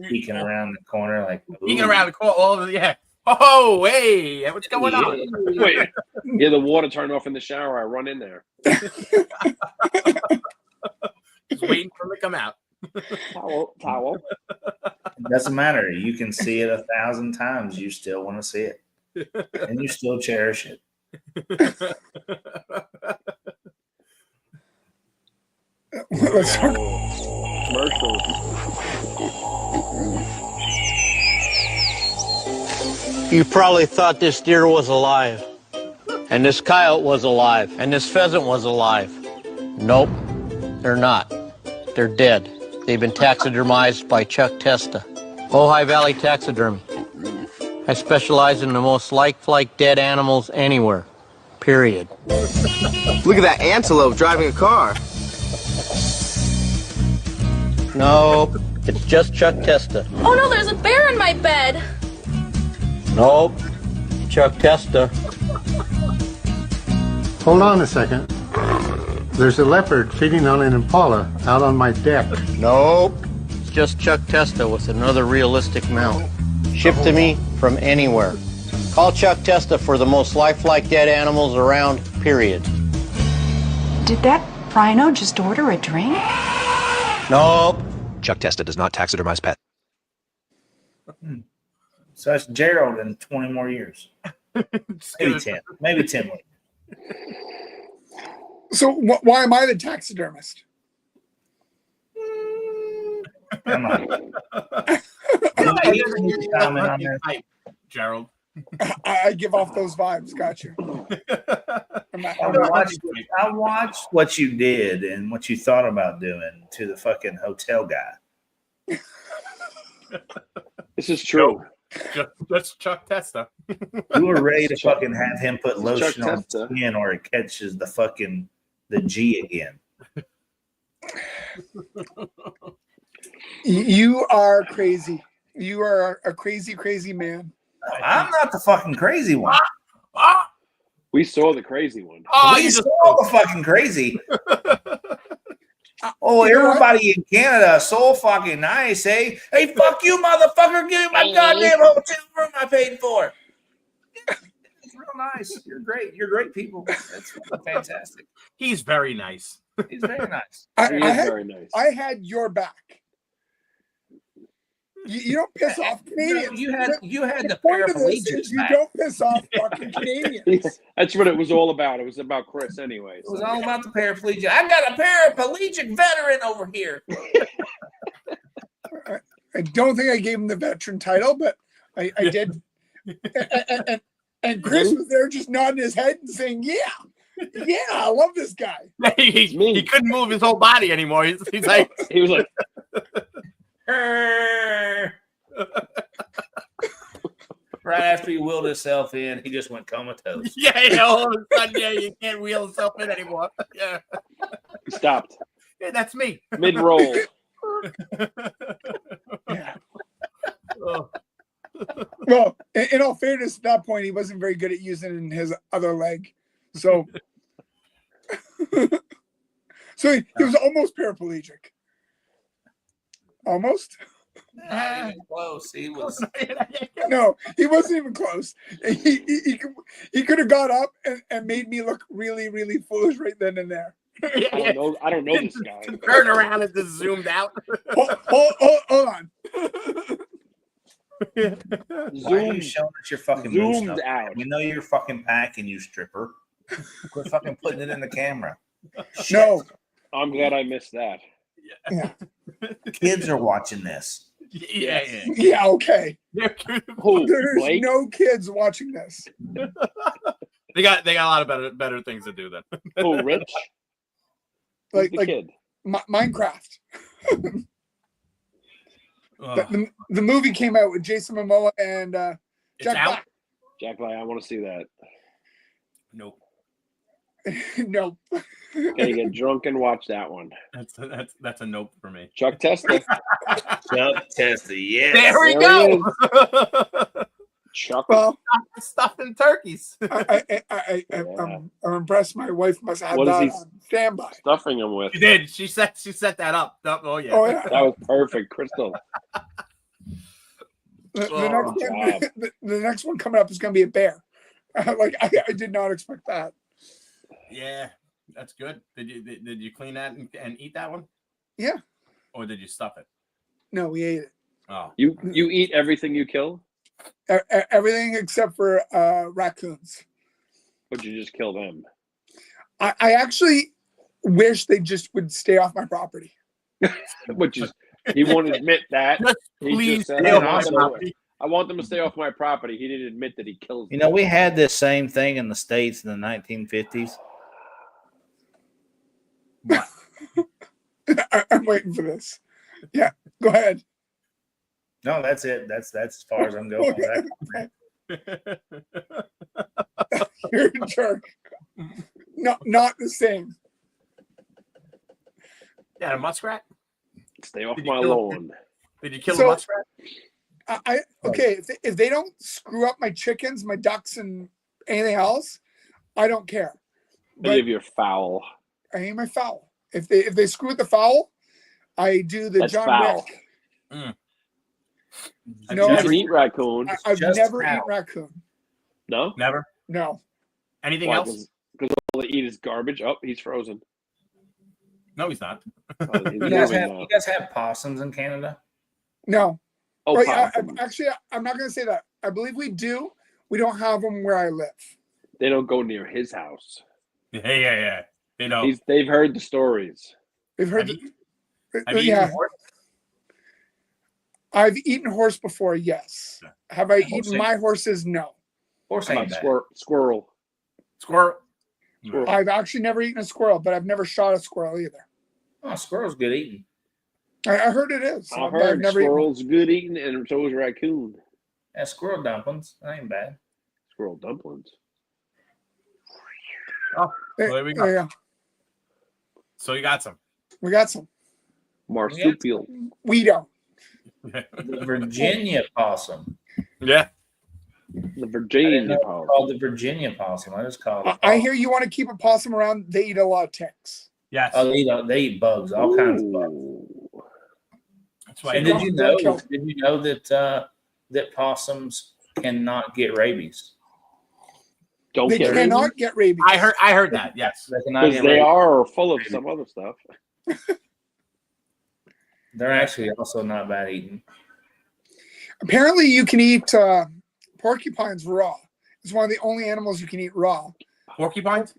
peeking around the corner, like peeking around the corner. Yeah. Oh, hey, what's going on? Wait, yeah, the water turned off in the shower. I run in there. Just waiting for it to come out. Towel. It doesn't matter. You can see it 1,000 times. You still want to see it. And you still cherish it. Commercial. You probably thought this deer was alive, and this coyote was alive, and this pheasant was alive. Nope, they're not. They're dead. They've been taxidermized by Chuck Testa. Ojai Valley Taxidermy. I specialize in the most lifelike dead animals anywhere. Period. Look at that antelope driving a car. Nope, it's just Chuck Testa. Oh no, there's a bear in my bed. Nope, Chuck Testa. Hold on a second. There's a leopard feeding on an impala out on my deck. Nope, it's just Chuck Testa with another realistic mount. shipped to me from anywhere. Call Chuck Testa for the most lifelike dead animals around, period. Did that rhino just order a drink? Nope. Chuck Testa does not taxidermize pets. So that's Gerald in 20 more years. Maybe 10. Maybe 10 more. So why am I the taxidermist? I'm not. Gerald. I give off those vibes. Got you. I watched what you did and what you thought about doing to the fucking hotel guy. This is true. Just Chuck Testa. You were ready to fucking have him put lotion on his skin or it catches the G again. You are crazy. You are a crazy, crazy man. I'm not the fucking crazy one. We saw the crazy one. We saw the fucking crazy. Oh, everybody in Canada so fucking nice, eh? Hey, fuck you, motherfucker! Give me my goddamn hotel room I paid for. It's real nice. You're great. You're great people. That's fantastic. He's very nice. He's very nice. Very nice. I had your back. You don't piss off Canadians. You had the point of this paraplegics is you back. don't piss off fucking Canadians. That's what it was all about. It was about Chris anyway. It was all about the paraplegic. I got a paraplegic veteran over here. I don't think I gave him the veteran title, but I did. And Chris was there just nodding his head and saying, yeah, I love this guy. He couldn't move his whole body anymore. He's like, he was like, right after he wheeled himself in, he just went comatose. Yeah, all of a sudden, you can't wheel himself in anymore. Yeah. He stopped. Yeah, that's me. Mid-roll. Yeah. Well, in all fairness, at that point, he wasn't very good at using his other leg. So, he was almost paraplegic. Almost? Not even close. He was. No, he wasn't even close. He could have got up and made me look really, really foolish right then and there. I don't know this guy. Turn around and just zoomed out. Hold on. Why are you showing us your fucking zoomed out? We know you're fucking packing, you stripper. Quit fucking putting it in the camera. Shit. No. I'm glad I missed that. Yeah. Kids are watching this. Yeah, okay. There's no kids watching this. They got a lot of better things to do then. Oh, Rich? Like kid? Minecraft. The movie came out with Jason Momoa and Jack Black. Jack Black, I want to see that. Nope. Nope. Okay, get drunk and watch that one. That's a nope for me. Chuck Testa. Chuck Testa, yes. There we go. Chuck. Well, stuffing turkeys. I'm impressed. My wife must have What that is he on standby. stuffing him with? She did. She set that up. Oh yeah. Oh yeah. That was perfect, Crystal. The next one coming up is going to be a bear. I did not expect that. Yeah, that's good. Did you clean that and eat that one? Yeah. Or did you stuff it? No, we ate it. Oh. You eat everything you kill? Everything except for raccoons. But you just kill them? I actually wish they just would stay off my property. Which is, he won't admit that. Please just said, I want them to stay off my property. He didn't admit that he kills them. You know, we had this same thing in the States in the 1950s. What? I'm waiting for this. Yeah, go ahead. No, that's it. That's as far as I'm going. Okay. You're a jerk. Not the same. Yeah, a muskrat? Stay off my lawn. Did you kill a muskrat? Okay, if they don't screw up my chickens, my ducks, and anything else, I don't care. I give you a foul. I aim my foul. If they screw with the foul, I do the That's John foul. Wick. No, You can eat raccoon. I've Just never how? eaten raccoon. No? Never. No. Anything Why? else? Because all they eat is garbage. Oh, he's frozen. No, he's not. Oh, he's You guys moving have now. you guys have possums in Canada? No. Oh, Wait, possums. actually, I'm not going to say that. I believe we do. We don't have them where I live. They don't go near his house. Yeah. They know. They've heard the stories. They've heard. Have you Yeah. eaten horse? I've eaten horse before. Yes. Have I eaten ain't- my horses? No. Horse How ain't about bad. squirrel? Squirrel. I've actually never eaten a squirrel, but I've never shot a squirrel either. Oh, squirrel's good eating. I heard it is. I but I've heard never eaten one. squirrel's good eating, and so is raccoon. Yeah, squirrel dumplings. That ain't bad. Squirrel dumplings. Oh, well, there we go. Yeah. So you got some. We got some. Marsupial. We don't. The Virginia possum. Yeah. The I Virginia didn't know it was possum. called the Virginia possum. I just called it. I hear you want to keep a possum around. They eat a lot of ticks. Yes. Oh, they eat bugs, all kinds of bugs. That's why. And did you know that that possums cannot get rabies? Don't They get cannot get rabies. I heard that. Yes. They cannot because get they rabies. are full of some other stuff. They're actually also not bad eating. Apparently, you can eat porcupines raw. It's one of the only animals you can eat raw. Porcupines?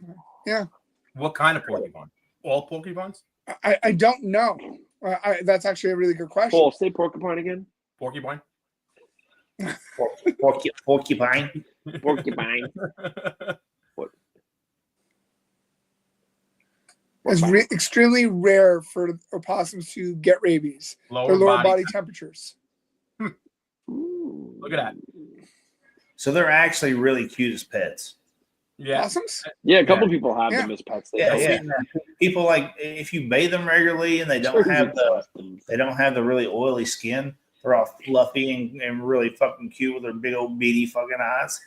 Yeah. What kind of porcupine? All porcupines? I don't know. That's actually a really good question. Paul, say porcupine again. Porcupine? Porcupine. Porcupine. What? It's extremely rare for opossums to get rabies. Lower Their lower body body temperatures. Look at that. So they're actually really cute as pets. Yeah. Possums? Yeah, a couple people have them as pets. Yeah. People like if you bathe them regularly and they don't have the really oily skin, they're all fluffy and really fucking cute with their big old beady fucking eyes.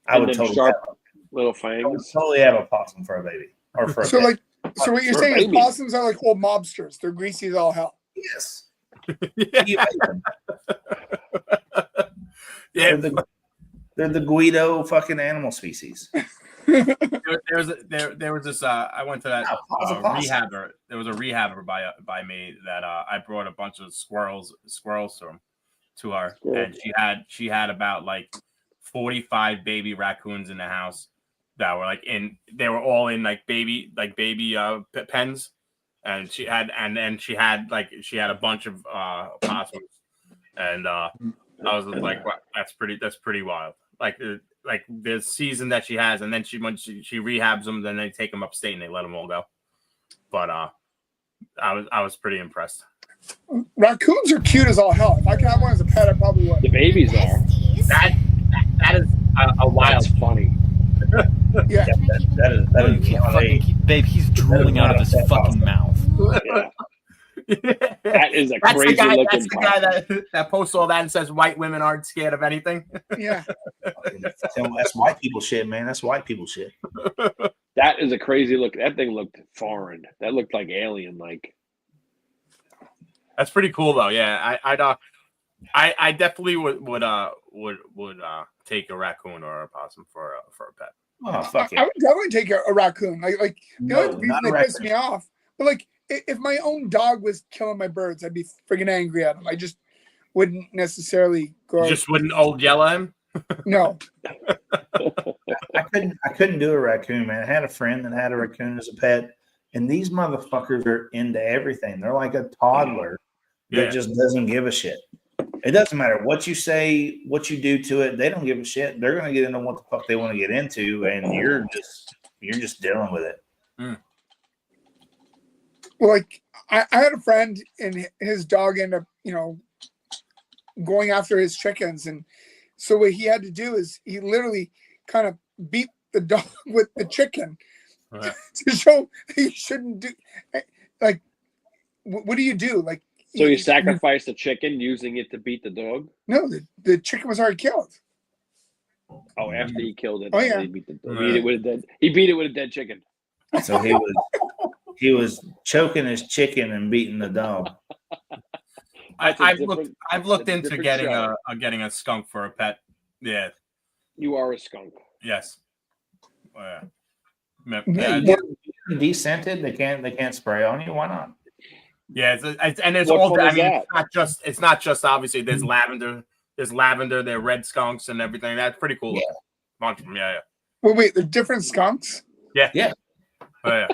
I would totally sharp have, little I would fangs. totally have a possum for a baby or for a So pet. so what you're saying is possums are like old mobsters. They're greasy as all hell. Yes. Yeah. They're the Guido fucking animal species. There was this. I went to that rehabber. There was a rehabber by me that I brought a bunch of squirrels to her, and she had about like 45 baby raccoons in the house that were they were all in baby pens, and she had a bunch of possums, and I was like, wow, that's pretty wild. Like the season that she has, and then when she rehabs them, then they take them upstate and they let them all go. But I was pretty impressed. Raccoons are cute as all hell. If I could have one as a pet, I probably would. The babies are. That is a wild. That's funny. Yeah. That is You can't fucking babe, he's drooling out of his fucking mouth. Yeah. That is a That's crazy the guy, looking that's the guy that posts all that and says white women aren't scared of anything. Yeah. That's white people shit, man. That's white people shit. That is a crazy look. That thing looked foreign. That looked like alien like. That's pretty cool though. Yeah, I definitely would take a raccoon or a possum for a pet. Oh fuck I would definitely take a raccoon. Like the only reason not a they piss raccoon. me off. But like if my own dog was killing my birds, I'd be friggin' angry at him. I just wouldn't necessarily go. You just wouldn't old yell at him. No. I couldn't do a raccoon, man. I had a friend that had a raccoon as a pet, and these motherfuckers are into everything. They're like a toddler that just doesn't give a shit. It doesn't matter what you say, what you do to it. They don't give a shit. They're gonna get into what the fuck they want to get into, and you're just dealing with it. Well, like I had a friend and his dog ended up, going after his chickens. And so what he had to do is he literally kind of beat the dog with the chicken to show he shouldn't do. Like, what do you do? Like, so you sacrificed the chicken using it to beat the dog? No, the chicken was already killed. Oh, after he killed it, Oh, yeah. he beat it with a dead chicken. So he was choking his chicken and beating the dog. I've looked into getting a skunk for a pet. Yeah. You are a skunk. Yes. Descented. They can't spray on you. Why not? Yeah, and there's What all. fun I is mean, that? it's not just obviously. There's lavender. There's lavender. There are red skunks and everything. That's pretty cool. Yeah. Bunch of them. Yeah. Well, wait, the different skunks? Yeah. Yeah. Oh,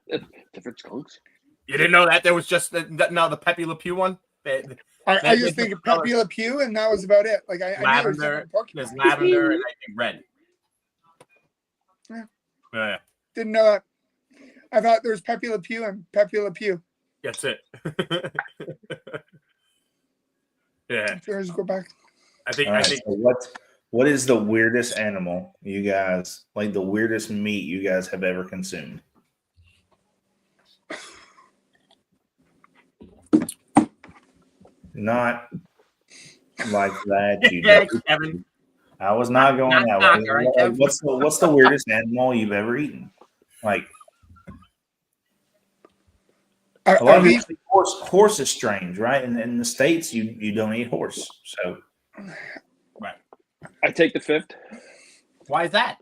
yeah. Different skunks. You didn't know that there was just the Pepe Le Pew one. I just think of Pepe Le Pew, and that was about it. Like I lavender. knew There's lavender and I think red. Yeah. Yeah. Didn't know that. I thought there was Pepe Le Pew and Pepe Le Pew. That's it. Yeah. Let's go back. I think. All right, so what is the weirdest animal you guys like? The weirdest meat you guys have ever consumed? Not like that. Yeah, Kevin. I was not going that way. Right, What's the weirdest animal you've ever eaten? Like a lot of people think horse is strange, right? And in the States, you don't eat horse. So right. I take the 5th. Why is that?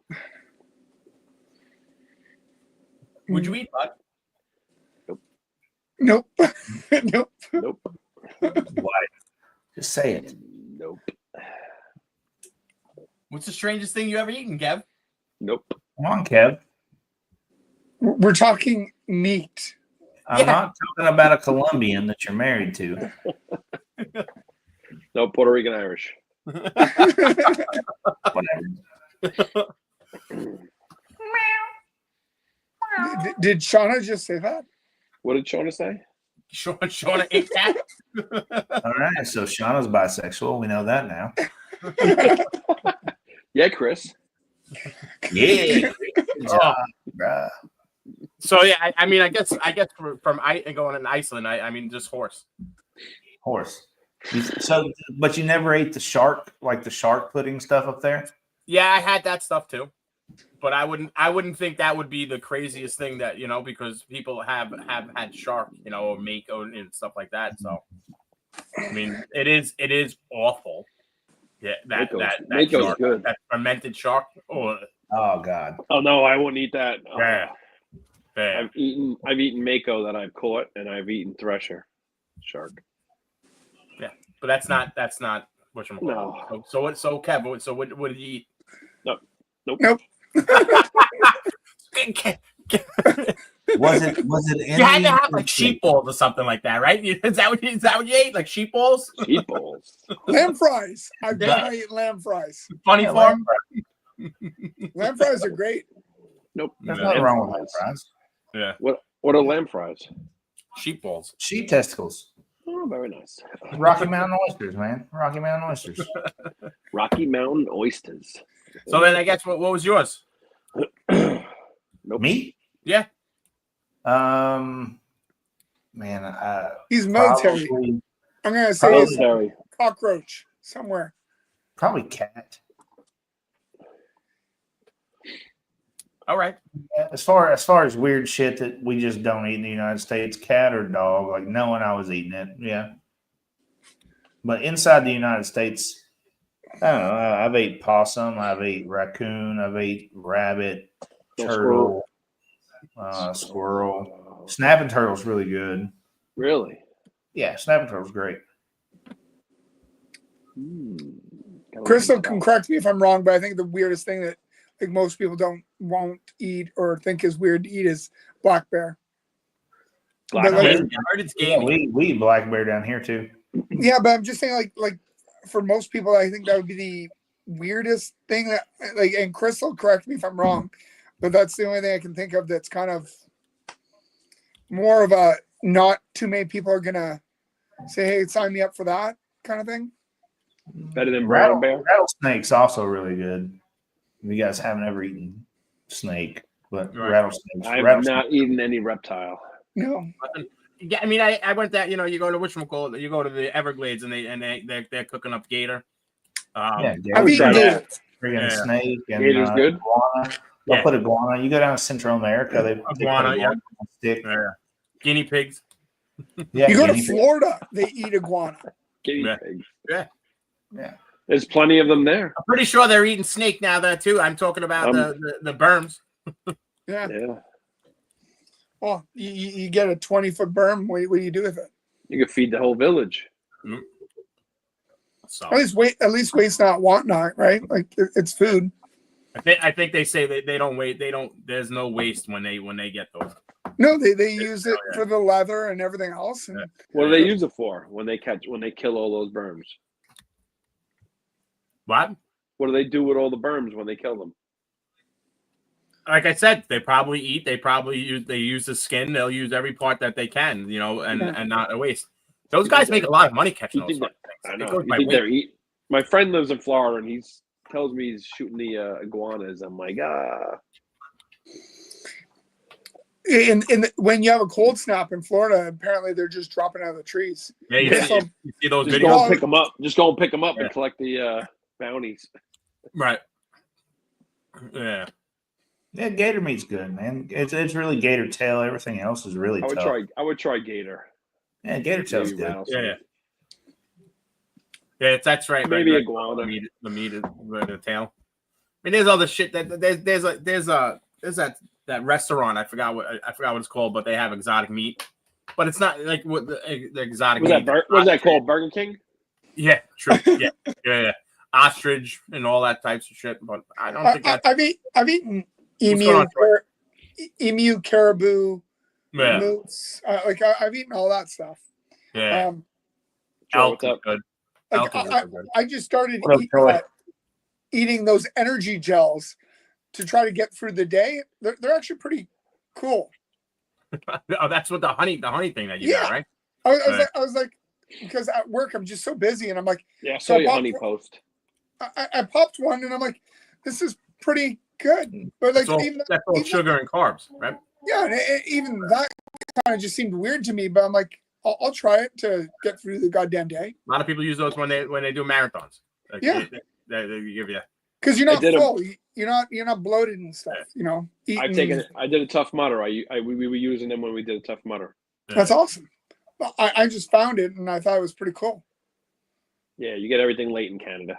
Would you eat bud? Nope. Nope. Nope. Why? Just say it. Nope. What's the strangest thing you ever eaten, Kev? Nope. Come on, Kev. We're talking meat. I'm not talking about a Colombian that you're married to. No, Puerto Rican Irish. Whatever. Did Shauna just say that? What did Shauna say? Shauna ate that. All right, so Shauna's bisexual. We know that now. Yeah, Chris. Yeah. Good job, bruh. So yeah, I mean, I guess from going in Iceland, I mean, just horse. So, but you never ate the shark, like the shark pudding stuff up there? Yeah, I had that stuff too, but I wouldn't think that would be the craziest thing that, because people have had shark, or mako and stuff like that. So, I mean, it is awful. Yeah, that Mako's good. That fermented shark. Oh God. Oh no, I won't eat that. Yeah. I've eaten mako that I've caught, and I've eaten thresher shark. Yeah, but that's not what you're. No. So Kev, so what did you eat? Nope. Was it any, you had to have like sheep balls or something like that, right? Is that what you ate? Like sheep balls? Sheep balls. Lamb fries. I've definitely eaten lamb fries. Funny farm. Lamb fries are great. Nope. There's nothing wrong with lamb fries. Yeah. What are lamb fries? Sheep balls. Sheep testicles. Oh, very nice. Rocky Mountain oysters, man. Rocky Mountain oysters. Rocky Mountain oysters. So then I guess what was yours? Nope. Me? Yeah. Man, He's military. Probably, I'm gonna say military. Cockroach somewhere. Probably cat. All right. As far as weird shit that we just don't eat in the United States, cat or dog, like knowing I was eating it, yeah. But inside the United States, I don't know. I've ate possum, I've ate raccoon, I've ate rabbit, turtle, squirrel. Snapping turtle's really good. Really? Yeah, snapping turtle's great. Crystal can correct me if I'm wrong, but I think the weirdest thing that like most people won't eat or think is weird to eat is black bear. Black bear. I heard it's gamey. We eat black bear down here too. Yeah, but I'm just saying, like for most people, I think that would be the weirdest thing that, like, and Crystal, correct me if I'm wrong, but that's the only thing I can think of that's kind of more of a not too many people are gonna say, "Hey, sign me up for that" kind of thing. Better than brown bear. Rattlesnake's also really good. You guys haven't ever eaten snake, but rattlesnakes. I've not eaten any reptile. No. Yeah, I mean, I went that. You go to whatchamacallit, you go to the Everglades, and they're cooking up gator. I've eaten gator. Friggin' snake and Gator's good. iguana. They'll put iguana. You go down to Central America, they iguana, put iguana on a stick. Guinea pigs. Yeah, you go to guinea pig. Florida, they eat iguana. Guinea pigs. Yeah. Yeah. There's plenty of them there. I'm pretty sure they're eating snake now, there too. I'm talking about the berms. Yeah. Yeah. Well, you get a 20-foot berm. What do you do with it? You could feed the whole village. Mm. So At least waste not, want not, right? Like it's food. I think they say they don't wait. They don't. There's no waste when they get those. No, they use it for the leather and everything else. And What do they use it for when they kill all those berms? What? What do they do with all the berms when they kill them? Like I said, they probably eat. They use the skin. They'll use every part that they can, and not a waste. Those guys make a lot of money catching those things. I know. You think they're eating? My friend lives in Florida, and he tells me he's shooting the iguanas. I'm like, when you have a cold snap in Florida, apparently they're just dropping out of the trees. Yeah, you see those just videos. Go and pick them up. Just go and pick them up and collect the bounties. Right. Yeah. Yeah, gator meat's good, man. It's really gator tail. Everything else is really tough. I would try gator. Yeah, gator tail's good. Yeah, that's right. Maybe right. iguana. The meat is the tail. I mean, there's all the shit that there's that restaurant. I forgot what it's called, but they have exotic meat. But it's not like what the exotic meat. Was that called Burger King? Yeah, true. Yeah. Ostrich and all that types of shit. But I don't think I've eaten emu, caribou, moose. I've eaten all that stuff. Yeah. Elk is good. I just started eating those energy gels to try to get through the day. They're actually pretty cool. Oh, that's what the honey thing that you got, right? I was like, because at work I'm just so busy, and I'm like, yeah, I saw your honey post. I popped one, and I'm like, this is pretty good, but like that's all sugar and carbs, right? Yeah, and even that kind of just seemed weird to me, but I'm like, I'll try it to get through the goddamn day. A lot of people use those when they do marathons. Like yeah, they give you because you're not full, you're not bloated and stuff. Eating. I did a Tough Mudder. We were using them when we did a Tough Mudder. That's awesome. I just found it and I thought it was pretty cool. Yeah, you get everything late in Canada.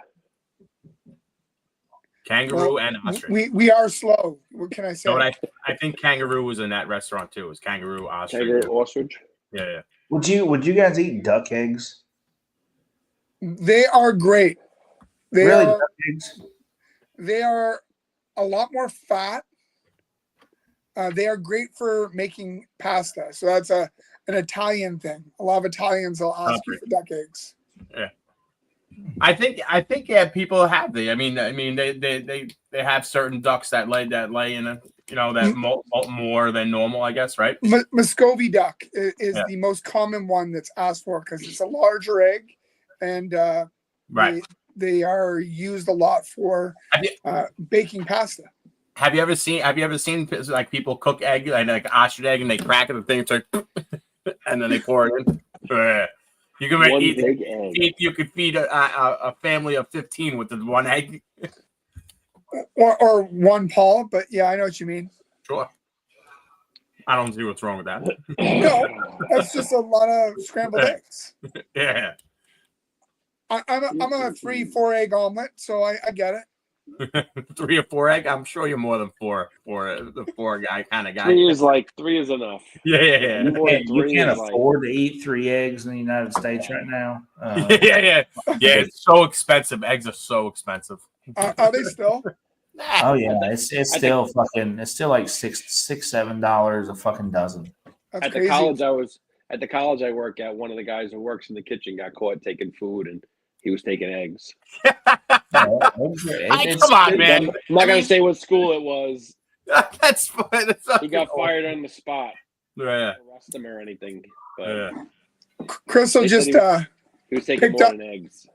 Kangaroo and ostrich. We are slow. What can I say? No, I think kangaroo was in that restaurant too. It was kangaroo, ostrich. Kangaroo, ostrich. Yeah. Would you guys eat duck eggs? They are great. Duck eggs? They are a lot more fat. They are great for making pasta. So that's an Italian thing. A lot of Italians will ask you for duck eggs. Yeah. I think people have I mean they have certain ducks that lay in that molt more than normal, I guess, right? Muscovy duck is the most common one that's asked for because it's a larger egg, and they are used a lot for baking pasta. Have you ever seen like people cook egg like ostrich egg and they crack it the thing and then they pour it in? You can you could feed a family of 15 with the one egg. Or one paw, but yeah, I know what you mean. Sure. I don't see what's wrong with that. No, that's just a lot of scrambled eggs. Yeah. I'm a 3-4 egg omelet, so I get it. 3 or 4 egg? I'm sure you're more than four the 4 guy kind of guy. 3 is enough. Yeah. You can't afford to eat 3 eggs in the United States right now. Yeah. It's so expensive. Eggs are so expensive. Are they still? Oh yeah, it's still it's still like $6-7 a fucking dozen. That's at crazy. the college I work at, one of the guys who works in the kitchen got caught taking food, and he was taking eggs. Come on, man. I'm not gonna say what school it was. That's fine. He got fired on the spot. Yeah. Arrest him or anything. But Crystal just he was taking more than eggs.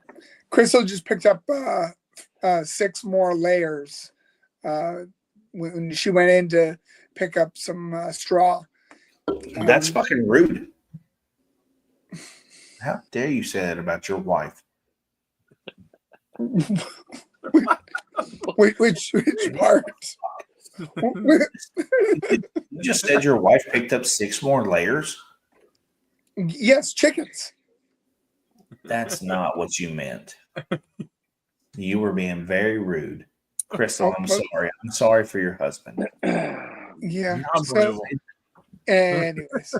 Crystal just picked up 6 more layers when she went in to pick up some straw. That's fucking rude. How dare you say that about your wife? Which part? You just said your wife picked up 6 more layers. Yes, chickens. That's not what you meant. You were being very rude. Crystal, I'm sorry. I'm sorry for your husband. Yeah. So, anyways,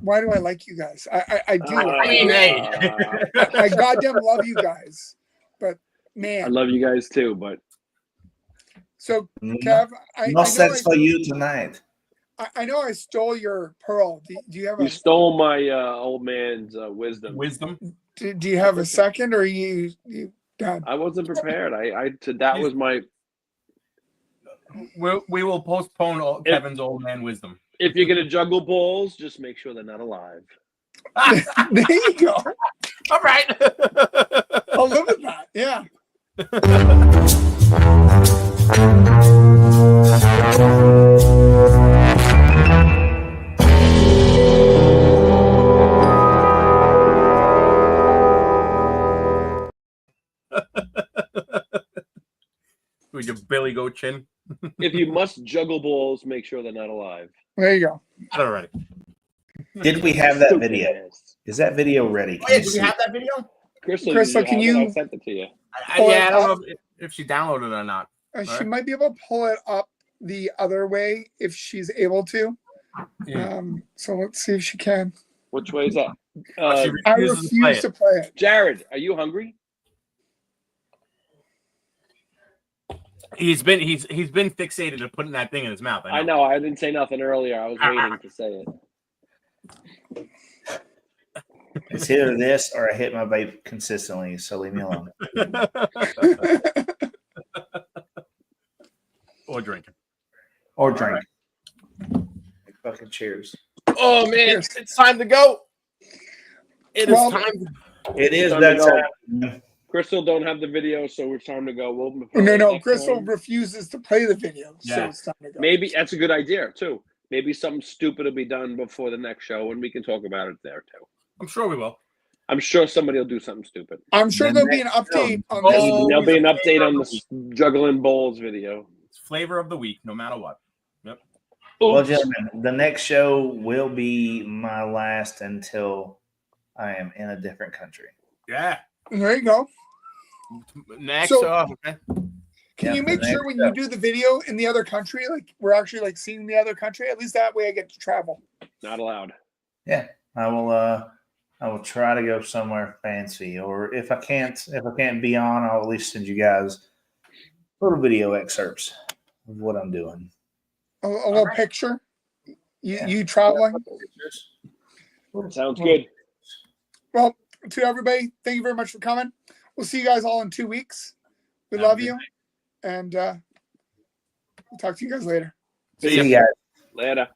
why do I like you guys? I do. I goddamn love you guys. But man, I love you guys too. But so Kev, no sex for you tonight. I know I stole your pearl. Do you have you stole my old man's wisdom. Do you have a second, or you done? I wasn't prepared. That was my. We will postpone Kevin's old man wisdom. If you're gonna juggle balls, just make sure they're not alive. There you go. All right. I'll live with that. Yeah. With your Billy Goat chin. If you must juggle balls, make sure they're not alive. There you go. All right. Did we have that video? Is that video ready? Oh, yeah, do we have that video? Crystal, can you? I sent it to you. I don't know if she downloaded it or not. She might be able to pull it up the other way if she's able to. Yeah. So let's see if she can. Which way is that? I refuse to play it. Jared, are you hungry? He's been fixated to putting that thing in his mouth. I know. I didn't say nothing earlier. I was waiting to say it. It's either this or I hit my vape consistently, so leave me alone. Or drinking. Or drink. Fucking cheers. Oh man, it's time to go. It is time. It is that time. Crystal don't have the video, so it's time to go. No. Crystal refuses to play the video, so it's time to go. Maybe that's a good idea too. Maybe something stupid will be done before the next show, and we can talk about it there too. I'm sure we will. I'm sure somebody will do something stupid. I'm sure there'll be an update on this. There'll be an update on the juggling balls video. It's flavor of the week, no matter what. Yep. Well, gentlemen, the next show will be my last until I am in a different country. Yeah. There you go. Next. Okay. Can you make sure when you do the video in the other country, like we're actually like seeing the other country? At least that way I get to travel. Not allowed. Yeah, I will try to go somewhere fancy, or if I can't be on, I'll at least send you guys little video excerpts of what I'm doing. A little picture. You traveling? Sounds good. Well, to everybody, thank you very much for coming. We'll see you guys all in 2 weeks. We love you, and we'll talk to you guys later. See you guys later.